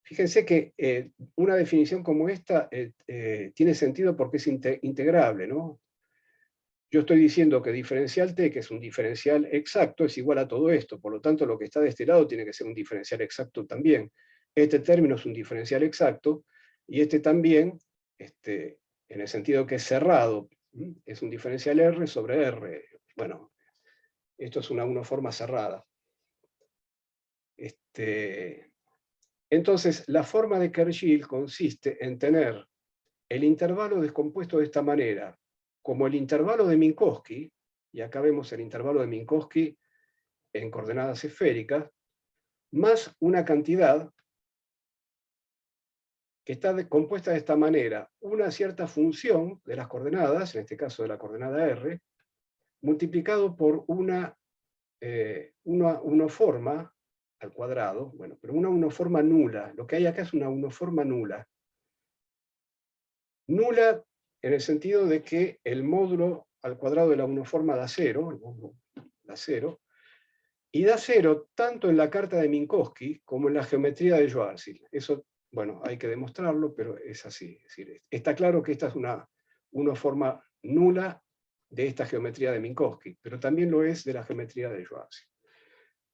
Speaker 1: Fíjense que una definición como esta tiene sentido porque es integrable, ¿no? Yo estoy diciendo que diferencial T, que es un diferencial exacto, es igual a todo esto. Por lo tanto, lo que está de este lado tiene que ser un diferencial exacto también. Este término es un diferencial exacto, y este también, en el sentido que es cerrado, es un diferencial R sobre R. Bueno, esto es una forma cerrada. Entonces, la forma de Kerr-Schild consiste en tener el intervalo descompuesto de esta manera, como el intervalo de Minkowski, y acá vemos el intervalo de Minkowski en coordenadas esféricas, más una cantidad que está compuesta de esta manera, una cierta función de las coordenadas, en este caso de la coordenada R, multiplicado por una unoforma al cuadrado, bueno, pero una unoforma nula. Lo que hay acá es una unoforma nula. Nula en el sentido de que el módulo al cuadrado de la unoforma da 0, el módulo da 0, y da 0 tanto en la carta de Minkowski como en la geometría de Schwarzschild. Eso, bueno, hay que demostrarlo, pero es así. Es decir, está claro que esta es una unoforma nula de esta geometría de Minkowski, pero también lo es de la geometría de Schwarzschild.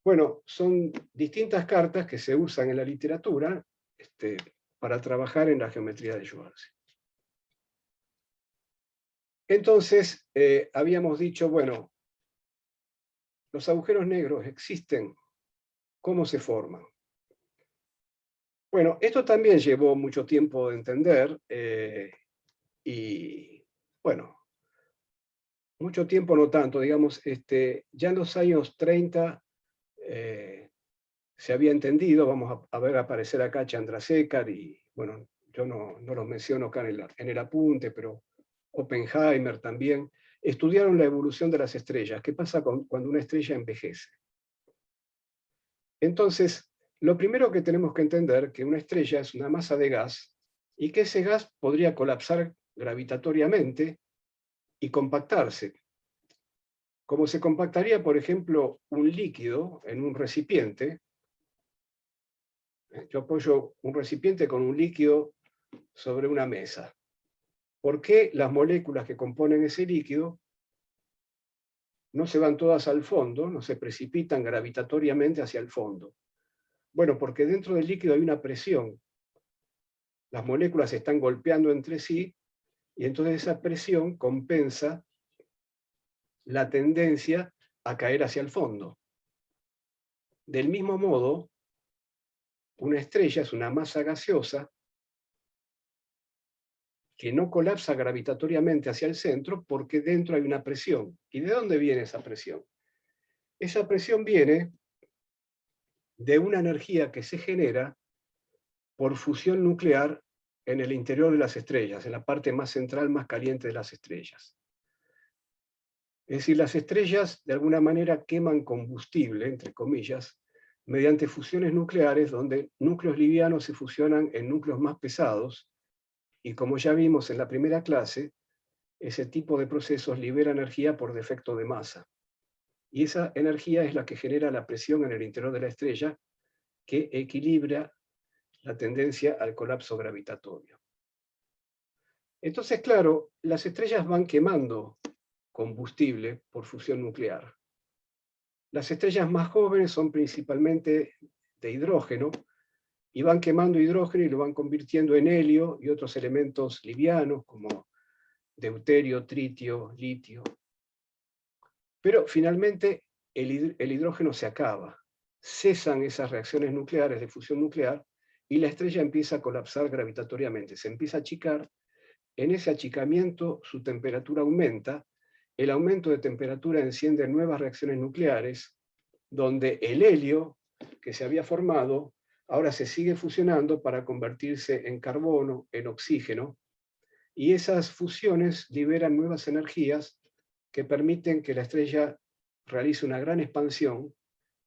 Speaker 1: Bueno, son distintas cartas que se usan en la literatura para trabajar en la geometría de Schwarzschild. Entonces, habíamos dicho, bueno, los agujeros negros existen, ¿cómo se forman? Bueno, esto también llevó mucho tiempo de entender, y bueno, mucho tiempo no tanto, digamos, ya en los años 30 se había entendido, vamos a ver aparecer acá Chandrasekhar, y bueno, yo no los menciono acá en el apunte, pero Oppenheimer también, estudiaron la evolución de las estrellas, qué pasa cuando una estrella envejece. Entonces, lo primero que tenemos que entender es que una estrella es una masa de gas, y que ese gas podría colapsar gravitatoriamente y compactarse. Como se compactaría, por ejemplo, un líquido en un recipiente. Yo apoyo un recipiente con un líquido sobre una mesa. ¿Por qué las moléculas que componen ese líquido no se van todas al fondo, no se precipitan gravitatoriamente hacia el fondo? Bueno, porque dentro del líquido hay una presión. Las moléculas se están golpeando entre sí y entonces esa presión compensa la tendencia a caer hacia el fondo. Del mismo modo, una estrella es una masa gaseosa que no colapsa gravitatoriamente hacia el centro porque dentro hay una presión. ¿Y de dónde viene esa presión? Esa presión viene de una energía que se genera por fusión nuclear en el interior de las estrellas, en la parte más central, más caliente de las estrellas. Es decir, las estrellas de alguna manera queman combustible, entre comillas, mediante fusiones nucleares donde núcleos livianos se fusionan en núcleos más pesados, y como ya vimos en la primera clase, ese tipo de procesos libera energía por defecto de masa. Y esa energía es la que genera la presión en el interior de la estrella, que equilibra la tendencia al colapso gravitatorio. Entonces, claro, las estrellas van quemando combustible por fusión nuclear. Las estrellas más jóvenes son principalmente de hidrógeno, y van quemando hidrógeno y lo van convirtiendo en helio y otros elementos livianos como deuterio, tritio, litio. Pero finalmente el hidrógeno se acaba, cesan esas reacciones nucleares de fusión nuclear y la estrella empieza a colapsar gravitatoriamente, se empieza a achicar. En ese achicamiento su temperatura aumenta, el aumento de temperatura enciende nuevas reacciones nucleares, donde el helio que se había formado ahora se sigue fusionando para convertirse en carbono, en oxígeno, y esas fusiones liberan nuevas energías que permiten que la estrella realice una gran expansión.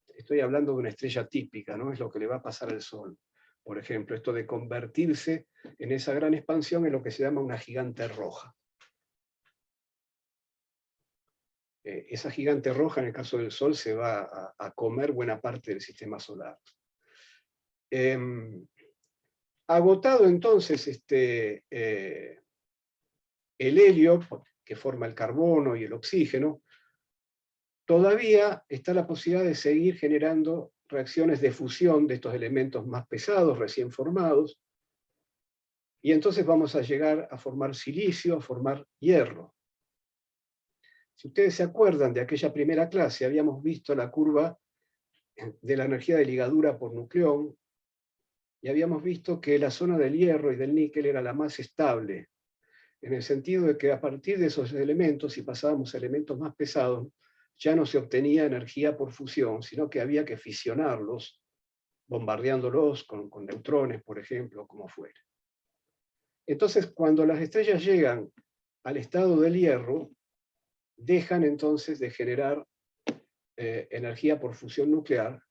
Speaker 1: Estoy hablando de una estrella típica, ¿no? Es lo que le va a pasar al Sol. Por ejemplo, esto de convertirse en esa gran expansión en lo que se llama una gigante roja. Esa gigante roja, en el caso del Sol, se va a comer buena parte del sistema solar. Agotado entonces el helio, que forma el carbono y el oxígeno, todavía está la posibilidad de seguir generando reacciones de fusión de estos elementos más pesados, recién formados, y entonces vamos a llegar a formar silicio, a formar hierro. Si ustedes se acuerdan de aquella primera clase, habíamos visto la curva de la energía de ligadura por nucleón, y habíamos visto que la zona del hierro y del níquel era la más estable, en el sentido de que a partir de esos elementos, si pasábamos a elementos más pesados, ya no se obtenía energía por fusión, sino que había que fisionarlos, bombardeándolos con neutrones, por ejemplo, como fuera. Entonces, cuando las estrellas llegan al estado del hierro, dejan entonces de generar energía por fusión nuclear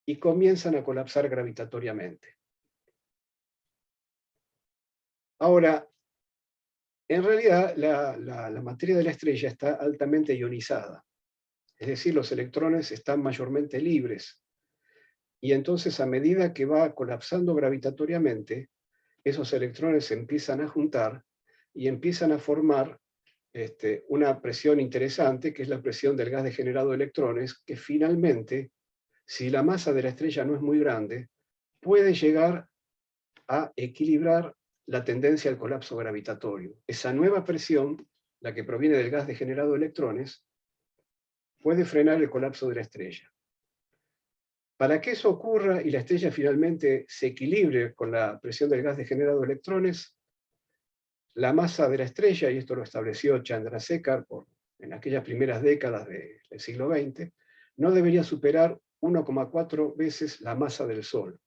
Speaker 1: y comienzan a colapsar gravitatoriamente. Ahora, en realidad, la materia de la estrella está altamente ionizada, es decir, los electrones están mayormente libres, y entonces a medida que va colapsando gravitatoriamente, esos electrones se empiezan a juntar y empiezan a formar una presión interesante, que es la presión del gas degenerado de electrones, que finalmente, si la masa de la estrella no es muy grande, puede llegar a equilibrar la tendencia al colapso gravitatorio. Esa nueva presión, la que proviene del gas degenerado de electrones, puede frenar el colapso de la estrella. Para que eso ocurra y la estrella finalmente se equilibre con la presión del gas degenerado de electrones, la masa de la estrella, y esto lo estableció Chandrasekhar en aquellas primeras décadas del siglo XX, no debería superar 1,4 veces la masa del Sol,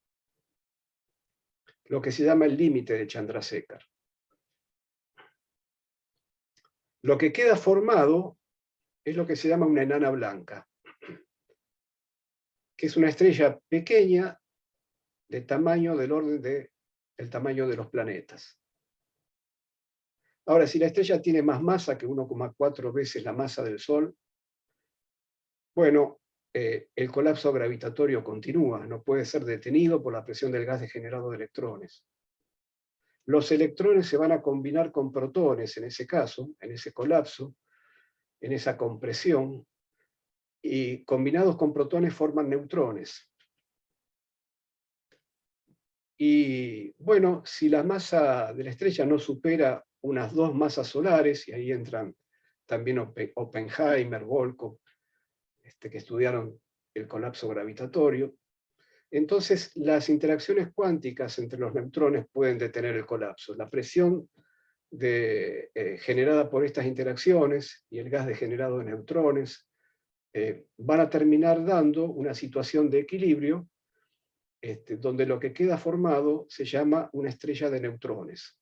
Speaker 1: lo que se llama el límite de Chandrasekhar. Lo que queda formado es lo que se llama una enana blanca, que es una estrella pequeña de tamaño del orden del tamaño de los planetas. Ahora, si la estrella tiene más masa que 1,4 veces la masa del Sol, bueno, el colapso gravitatorio continúa, no puede ser detenido por la presión del gas degenerado de electrones. Los electrones se van a combinar con protones en ese caso, en ese colapso, en esa compresión, y combinados con protones forman neutrones. Y bueno, si la masa de la estrella no supera unas 2 masas solares, y ahí entran también Oppenheimer, Volkov, que estudiaron el colapso gravitatorio, entonces las interacciones cuánticas entre los neutrones pueden detener el colapso. La presión generada por estas interacciones y el gas degenerado de neutrones van a terminar dando una situación de equilibrio donde lo que queda formado se llama una estrella de neutrones.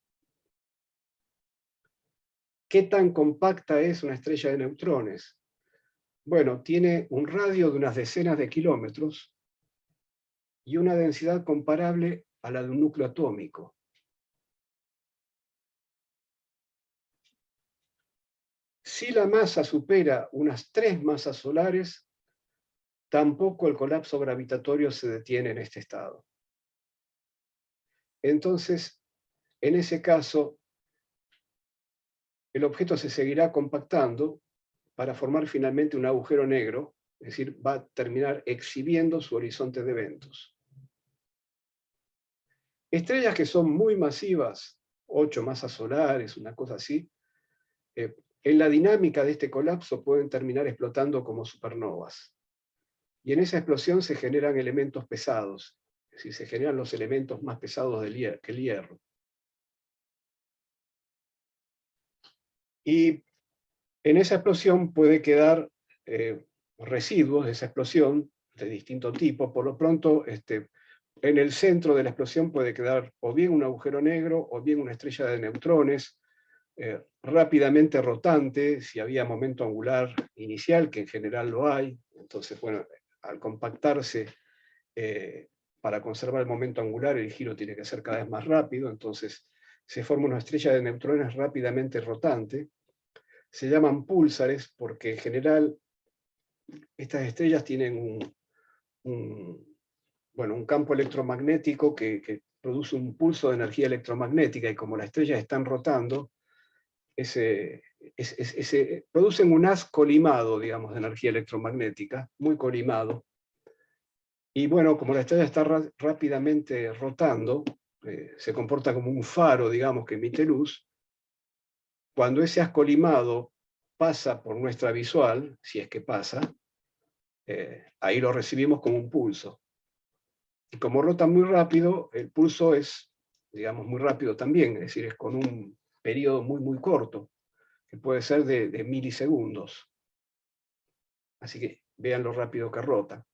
Speaker 1: ¿Qué tan compacta es una estrella de neutrones? Bueno, tiene un radio de unas decenas de kilómetros y una densidad comparable a la de un núcleo atómico. Si la masa supera unas 3 masas solares, tampoco el colapso gravitatorio se detiene en este estado. Entonces, en ese caso, el objeto se seguirá compactando para formar finalmente un agujero negro, es decir, va a terminar exhibiendo su horizonte de eventos. Estrellas que son muy masivas, 8 masas solares, una cosa así, en la dinámica de este colapso pueden terminar explotando como supernovas. Y en esa explosión se generan elementos pesados, es decir, se generan los elementos más pesados que el hierro. Y en esa explosión puede quedar residuos de esa explosión de distinto tipo. Por lo pronto, en el centro de la explosión puede quedar o bien un agujero negro o bien una estrella de neutrones rápidamente rotante, si había momento angular inicial, que en general lo hay. Entonces, bueno, al compactarse, para conservar el momento angular, el giro tiene que ser cada vez más rápido, entonces se forma una estrella de neutrones rápidamente rotante. Se llaman púlsares porque en general estas estrellas tienen un campo electromagnético que produce un pulso de energía electromagnética, y como las estrellas están rotando, producen un haz colimado, digamos, de energía electromagnética, muy colimado. Y bueno, como la estrella está rápidamente rotando, se comporta como un faro, digamos, que emite luz. Cuando ese haz colimado pasa por nuestra visual, si es que pasa, ahí lo recibimos como un pulso. Y como rota muy rápido, el pulso es, digamos, muy rápido también, es decir, es con un periodo muy, muy corto, que puede ser de milisegundos. Así que vean lo rápido que rota.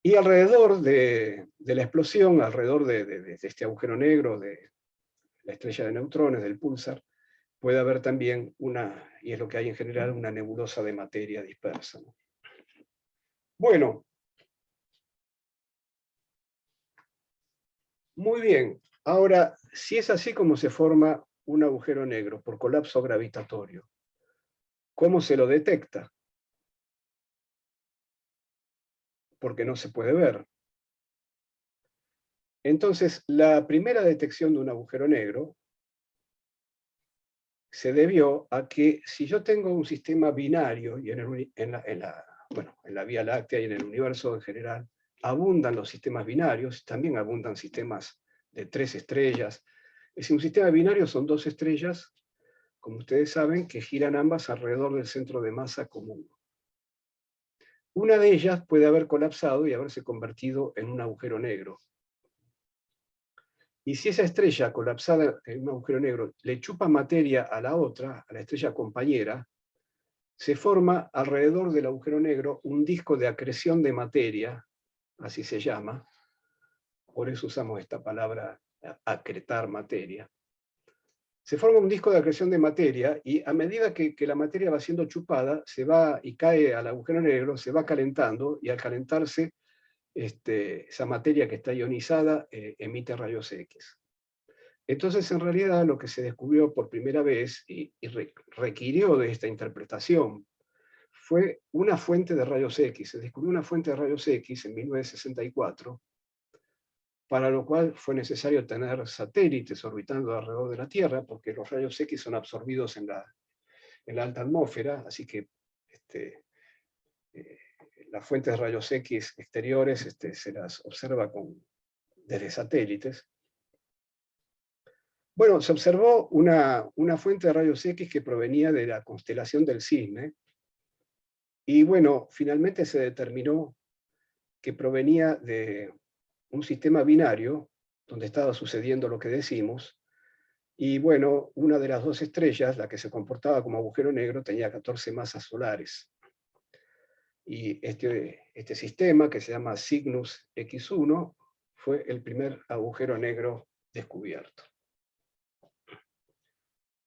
Speaker 1: Y alrededor de la explosión, alrededor de este agujero negro, de la estrella de neutrones, del púlsar, puede haber también y es lo que hay en general, una nebulosa de materia dispersa, ¿no? Bueno, muy bien. Ahora, si es así como se forma un agujero negro por colapso gravitatorio, ¿cómo se lo detecta? Porque no se puede ver. Entonces, la primera detección de un agujero negro se debió a que si yo tengo un sistema binario, y en la Vía Láctea y en el universo en general, abundan los sistemas binarios, también abundan sistemas de 3 estrellas. Es decir, un sistema binario son 2 estrellas, como ustedes saben, que giran ambas alrededor del centro de masa común. Una de ellas puede haber colapsado y haberse convertido en un agujero negro. Y si esa estrella colapsada en un agujero negro le chupa materia a la otra, a la estrella compañera, se forma alrededor del agujero negro un disco de acreción de materia, así se llama, por eso usamos esta palabra, acretar materia. Se forma un disco de acreción de materia y a medida que la materia va siendo chupada, se va y cae al agujero negro, se va calentando, y al calentarse, esa materia que está ionizada emite rayos X. Entonces, en realidad, lo que se descubrió por primera vez y requirió de esta interpretación fue una fuente de rayos X. Se descubrió una fuente de rayos X en 1964, para lo cual fue necesario tener satélites orbitando alrededor de la Tierra, porque los rayos X son absorbidos en la alta atmósfera, así que eh, las fuentes de rayos X exteriores se las observa desde satélites. Bueno, se observó una fuente de rayos X que provenía de la constelación del Cisne, y bueno, finalmente se determinó que provenía de un sistema binario, donde estaba sucediendo lo que decimos, y bueno, una de las dos estrellas, la que se comportaba como agujero negro, tenía 14 masas solares. Y este sistema, que se llama Cygnus X1, fue el primer agujero negro descubierto.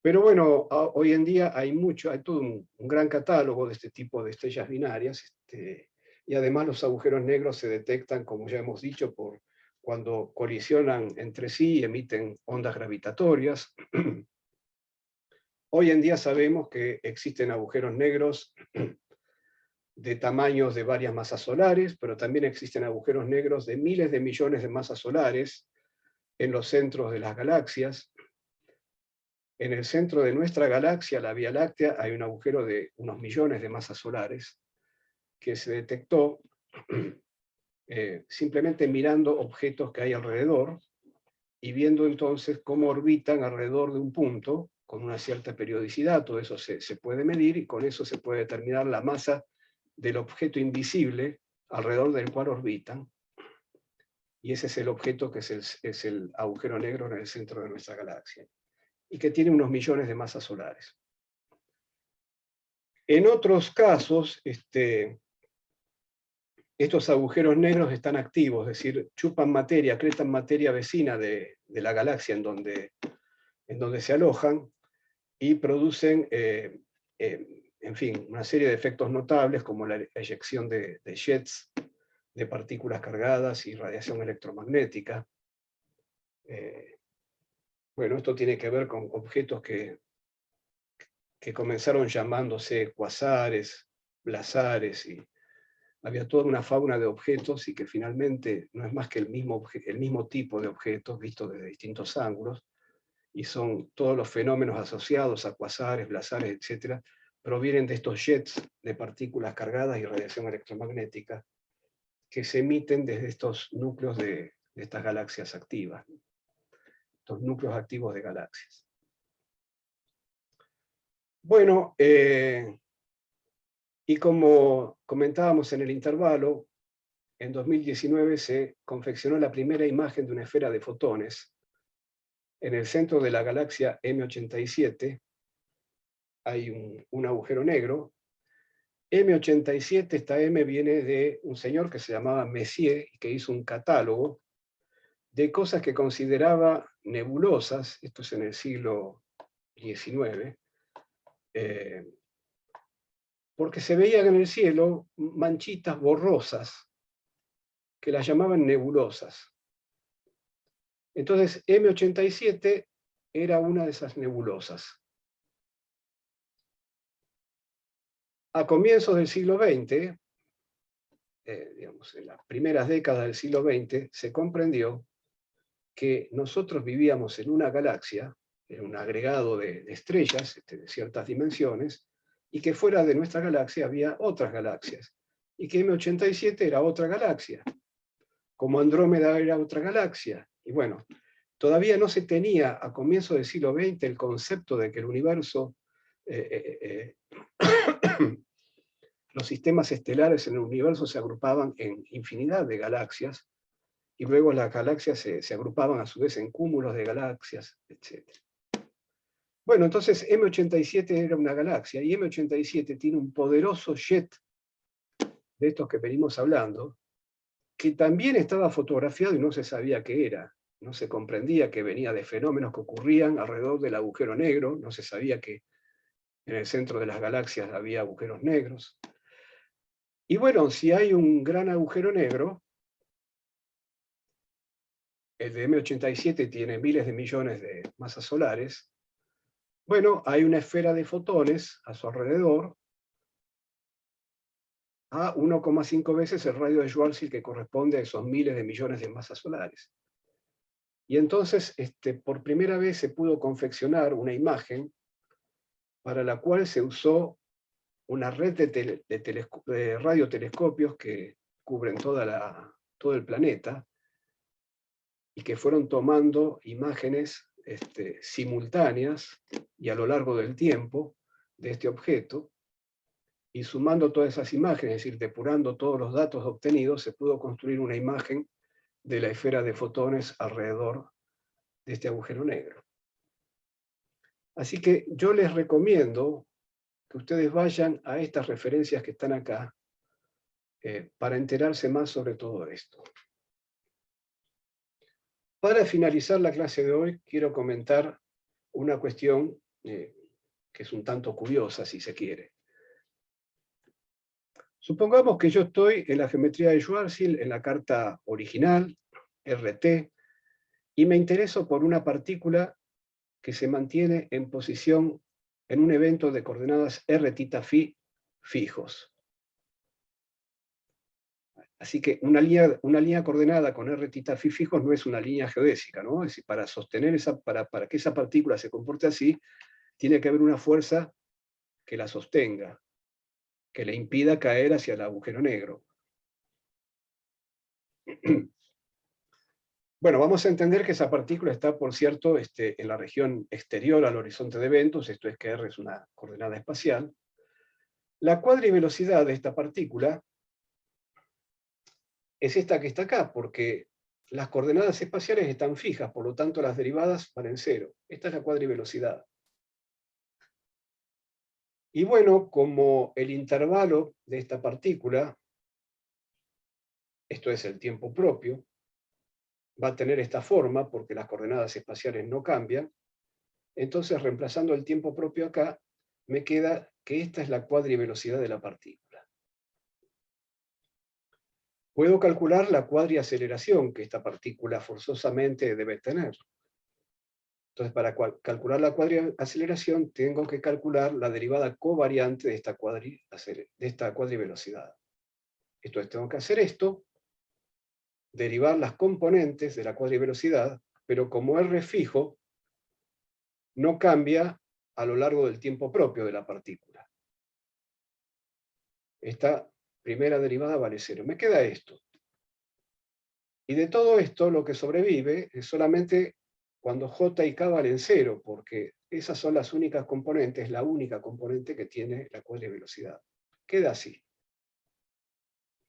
Speaker 1: Pero bueno, hoy en día hay todo un gran catálogo de este tipo de estrellas binarias, y además los agujeros negros se detectan, como ya hemos dicho, cuando colisionan entre sí y emiten ondas gravitatorias. Hoy en día sabemos que existen agujeros negros de tamaños de varias masas solares, pero también existen agujeros negros de miles de millones de masas solares en los centros de las galaxias. En el centro de nuestra galaxia, la Vía Láctea, hay un agujero de unos millones de masas solares que se detectó simplemente mirando objetos que hay alrededor y viendo entonces cómo orbitan alrededor de un punto con una cierta periodicidad. Todo eso se puede medir y con eso se puede determinar la masa del objeto invisible alrededor del cual orbitan. Y ese es el objeto que es el agujero negro en el centro de nuestra galaxia, y que tiene unos millones de masas solares. En otros casos, estos agujeros negros están activos, es decir, chupan materia, acretan materia vecina de la galaxia en donde se alojan, y producen, en fin, una serie de efectos notables, como la eyección de jets, de partículas cargadas y radiación electromagnética. Bueno, esto tiene que ver con objetos que comenzaron llamándose cuasares, blazares, y había toda una fauna de objetos, y que finalmente no es más que el mismo tipo de objetos vistos desde distintos ángulos, y son todos los fenómenos asociados a cuasares, blazares, etc., provienen de estos jets de partículas cargadas y radiación electromagnética que se emiten desde estos núcleos de estas galaxias activas, estos núcleos activos de galaxias. Bueno, y como comentábamos en el intervalo, en 2019 se confeccionó la primera imagen de una esfera de fotones. En el centro de la galaxia M87 hay un agujero negro. M87, esta M viene de un señor que se llamaba Messier, que hizo un catálogo de cosas que consideraba nebulosas, esto es en el siglo XIX, porque se veían en el cielo manchitas borrosas que las llamaban nebulosas. Entonces, M87 era una de esas nebulosas. A comienzos del siglo XX, digamos, en las primeras décadas del siglo XX, se comprendió que nosotros vivíamos en una galaxia, en un agregado de estrellas de ciertas dimensiones, y que fuera de nuestra galaxia había otras galaxias, y que M87 era otra galaxia, como Andrómeda era otra galaxia. Y bueno, todavía no se tenía a comienzos del siglo XX el concepto de que el universo, los sistemas estelares en el universo se agrupaban en infinidad de galaxias, y luego las galaxias se agrupaban a su vez en cúmulos de galaxias, etc. Bueno, entonces M87 era una galaxia, y M87 tiene un poderoso jet de estos que venimos hablando, que también estaba fotografiado y no se sabía qué era. No se comprendía que venía de fenómenos que ocurrían alrededor del agujero negro, no se sabía que en el centro de las galaxias había agujeros negros. Y bueno, si hay un gran agujero negro, el de M87 tiene miles de millones de masas solares, bueno, hay una esfera de fotones a su alrededor a 1,5 veces el radio de Schwarzschild que corresponde a esos miles de millones de masas solares. Y entonces, por primera vez se pudo confeccionar una imagen para la cual se usó una red de radiotelescopios que cubren todo el planeta y que fueron tomando imágenes simultáneas y a lo largo del tiempo de este objeto, y sumando todas esas imágenes, es decir, depurando todos los datos obtenidos, se pudo construir una imagen de la esfera de fotones alrededor de este agujero negro. Así que yo les recomiendo que ustedes vayan a estas referencias que están acá para enterarse más sobre todo esto. Para finalizar la clase de hoy, quiero comentar una cuestión que es un tanto curiosa, si se quiere. Supongamos que yo estoy en la geometría de Schwarzschild, en la carta original, RT, y me intereso por una partícula que se mantiene en posición en un evento de coordenadas r-θ-φ fijos. Así que una línea coordenada con r-θ-φ fijos no es una línea geodésica, ¿no? Es decir, para sostener para que esa partícula se comporte así, tiene que haber una fuerza que la sostenga, que le impida caer hacia el agujero negro. Bueno, vamos a entender que esa partícula está, por cierto, en la región exterior al horizonte de eventos, esto es que R es una coordenada espacial. La cuadrivelocidad de esta partícula es esta que está acá, porque las coordenadas espaciales están fijas, por lo tanto las derivadas valen cero. Esta es la cuadrivelocidad. Y bueno, como el intervalo de esta partícula, esto es el tiempo propio, va a tener esta forma, porque las coordenadas espaciales no cambian, entonces reemplazando el tiempo propio acá, me queda que esta es la cuadrivelocidad de la partícula. Puedo calcular la cuadriaceleración que esta partícula forzosamente debe tener. Entonces, para calcular la cuadriaceleración, tengo que calcular la derivada covariante de esta cuadrivelocidad. Esto es, tengo que hacer esto, derivar las componentes de la cuadrivelocidad, pero como R fijo, no cambia a lo largo del tiempo propio de la partícula. Esta primera derivada vale cero. Me queda esto. Y de todo esto, lo que sobrevive es solamente cuando J y K valen cero, porque esas son las únicas componentes, la única componente que tiene la cuadrivelocidad. Queda así.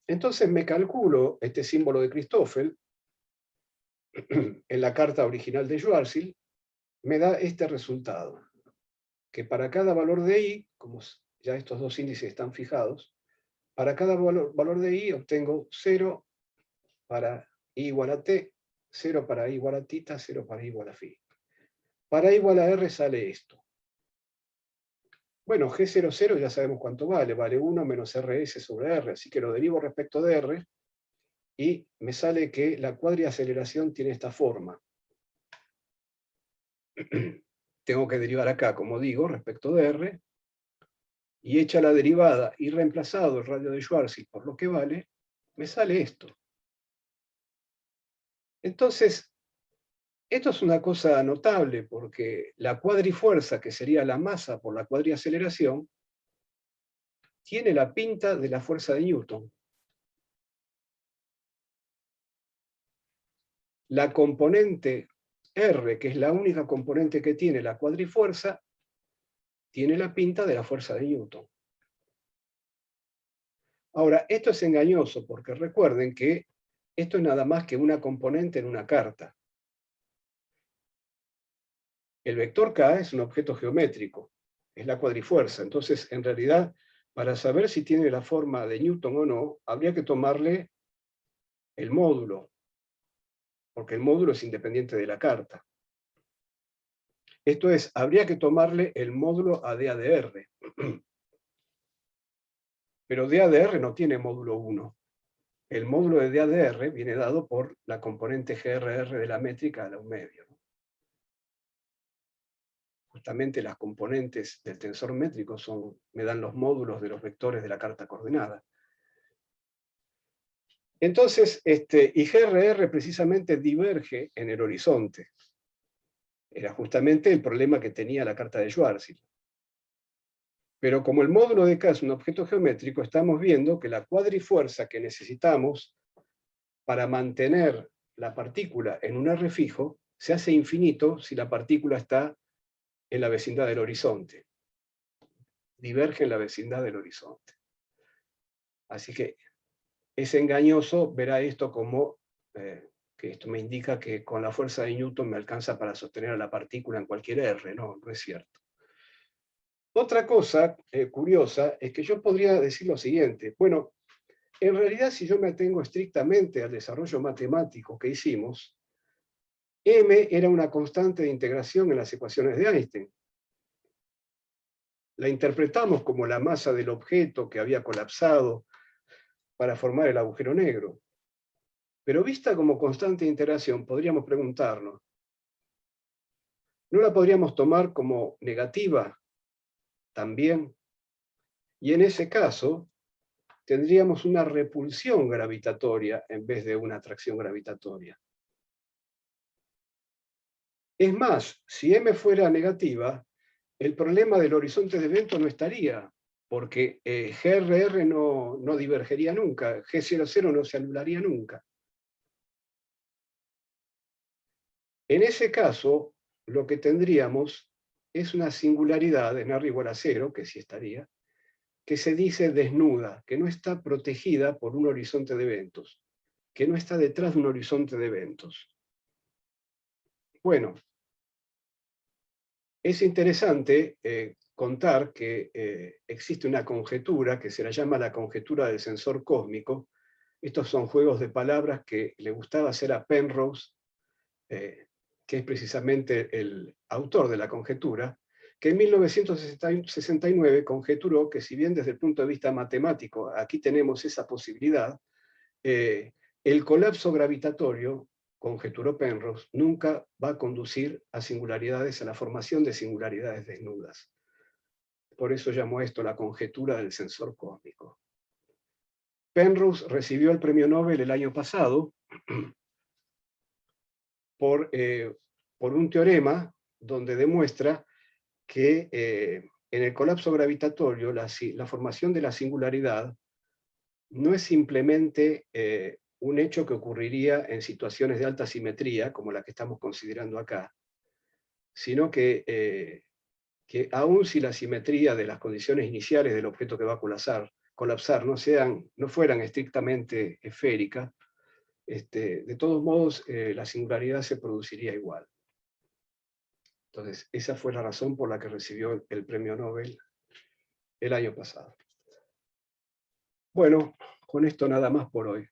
Speaker 1: Entonces me calculo este símbolo de Christoffel en la carta original de Schwarzschild, me da este resultado, que para cada valor de I, como ya estos dos índices están fijados, para cada valor de I obtengo 0 para I igual a T, 0 para I igual a θ, 0 para I igual a φ. Para I igual a R sale esto. Bueno, G00 ya sabemos cuánto vale, vale 1 menos RS sobre R, así que lo derivo respecto de R, y me sale que la cuadriaceleración tiene esta forma. Tengo que derivar acá, como digo, respecto de R, y hecha la derivada y reemplazado el radio de Schwarzschild por lo que vale, me sale esto. Entonces, esto es una cosa notable, porque la cuadrifuerza, que sería la masa por la cuadriaceleración, tiene la pinta de la fuerza de Newton. La componente R, que es la única componente que tiene la cuadrifuerza, tiene la pinta de la fuerza de Newton. Ahora, esto es engañoso, porque recuerden que esto es nada más que una componente en una carta. El vector K es un objeto geométrico, es la cuadrifuerza. Entonces, en realidad, para saber si tiene la forma de Newton o no, habría que tomarle el módulo, porque el módulo es independiente de la carta. Esto es, habría que tomarle el módulo a dA de R. Pero dA de R no tiene módulo 1. el módulo de DADR viene dado por la componente GRR de la métrica a la 1/2, ¿no? Justamente las componentes del tensor métrico me dan los módulos de los vectores de la carta coordenada. Entonces, y GRR precisamente diverge en el horizonte. Era justamente el problema que tenía la carta de Schwarzschild. Pero como el módulo de K es un objeto geométrico, estamos viendo que la cuadrifuerza que necesitamos para mantener la partícula en un R fijo se hace infinito si la partícula está en la vecindad del horizonte. Diverge en la vecindad del horizonte. Así que es engañoso ver a esto como que esto me indica que con la fuerza de Newton me alcanza para sostener a la partícula en cualquier R. No, no es cierto. Otra cosa curiosa es que yo podría decir lo siguiente. Bueno, en realidad si yo me atengo estrictamente al desarrollo matemático que hicimos, M era una constante de integración en las ecuaciones de Einstein. La interpretamos como la masa del objeto que había colapsado para formar el agujero negro. Pero vista como constante de integración, podríamos preguntarnos, ¿no la podríamos tomar como negativa también? Y en ese caso, tendríamos una repulsión gravitatoria en vez de una atracción gravitatoria. Es más, si M fuera negativa, el problema del horizonte de evento no estaría, porque GRR no divergería nunca, G00 no se anularía nunca. En ese caso, lo que tendríamos es una singularidad en R igual a 0, que sí estaría, que se dice desnuda, que no está protegida por un horizonte de eventos, que no está detrás de un horizonte de eventos. Bueno, es interesante contar que existe una conjetura que se la llama la conjetura del sensor cósmico. Estos son juegos de palabras que le gustaba hacer a Penrose, que es precisamente el autor de la conjetura, que en 1969 conjeturó que si bien desde el punto de vista matemático aquí tenemos esa posibilidad, el colapso gravitatorio, conjeturó Penrose, nunca va a conducir a singularidades, a la formación de singularidades desnudas. Por eso llamó esto la conjetura del sensor cósmico. Penrose recibió el premio Nobel el año pasado por un teorema donde demuestra que en el colapso gravitatorio la formación de la singularidad no es simplemente un hecho que ocurriría en situaciones de alta simetría, como la que estamos considerando acá, sino que aun si la simetría de las condiciones iniciales del objeto que va a colapsar no fueran estrictamente esféricas, de todos modos la singularidad se produciría igual. Entonces, esa fue la razón por la que recibió el premio Nobel el año pasado. Bueno, con esto nada más por hoy.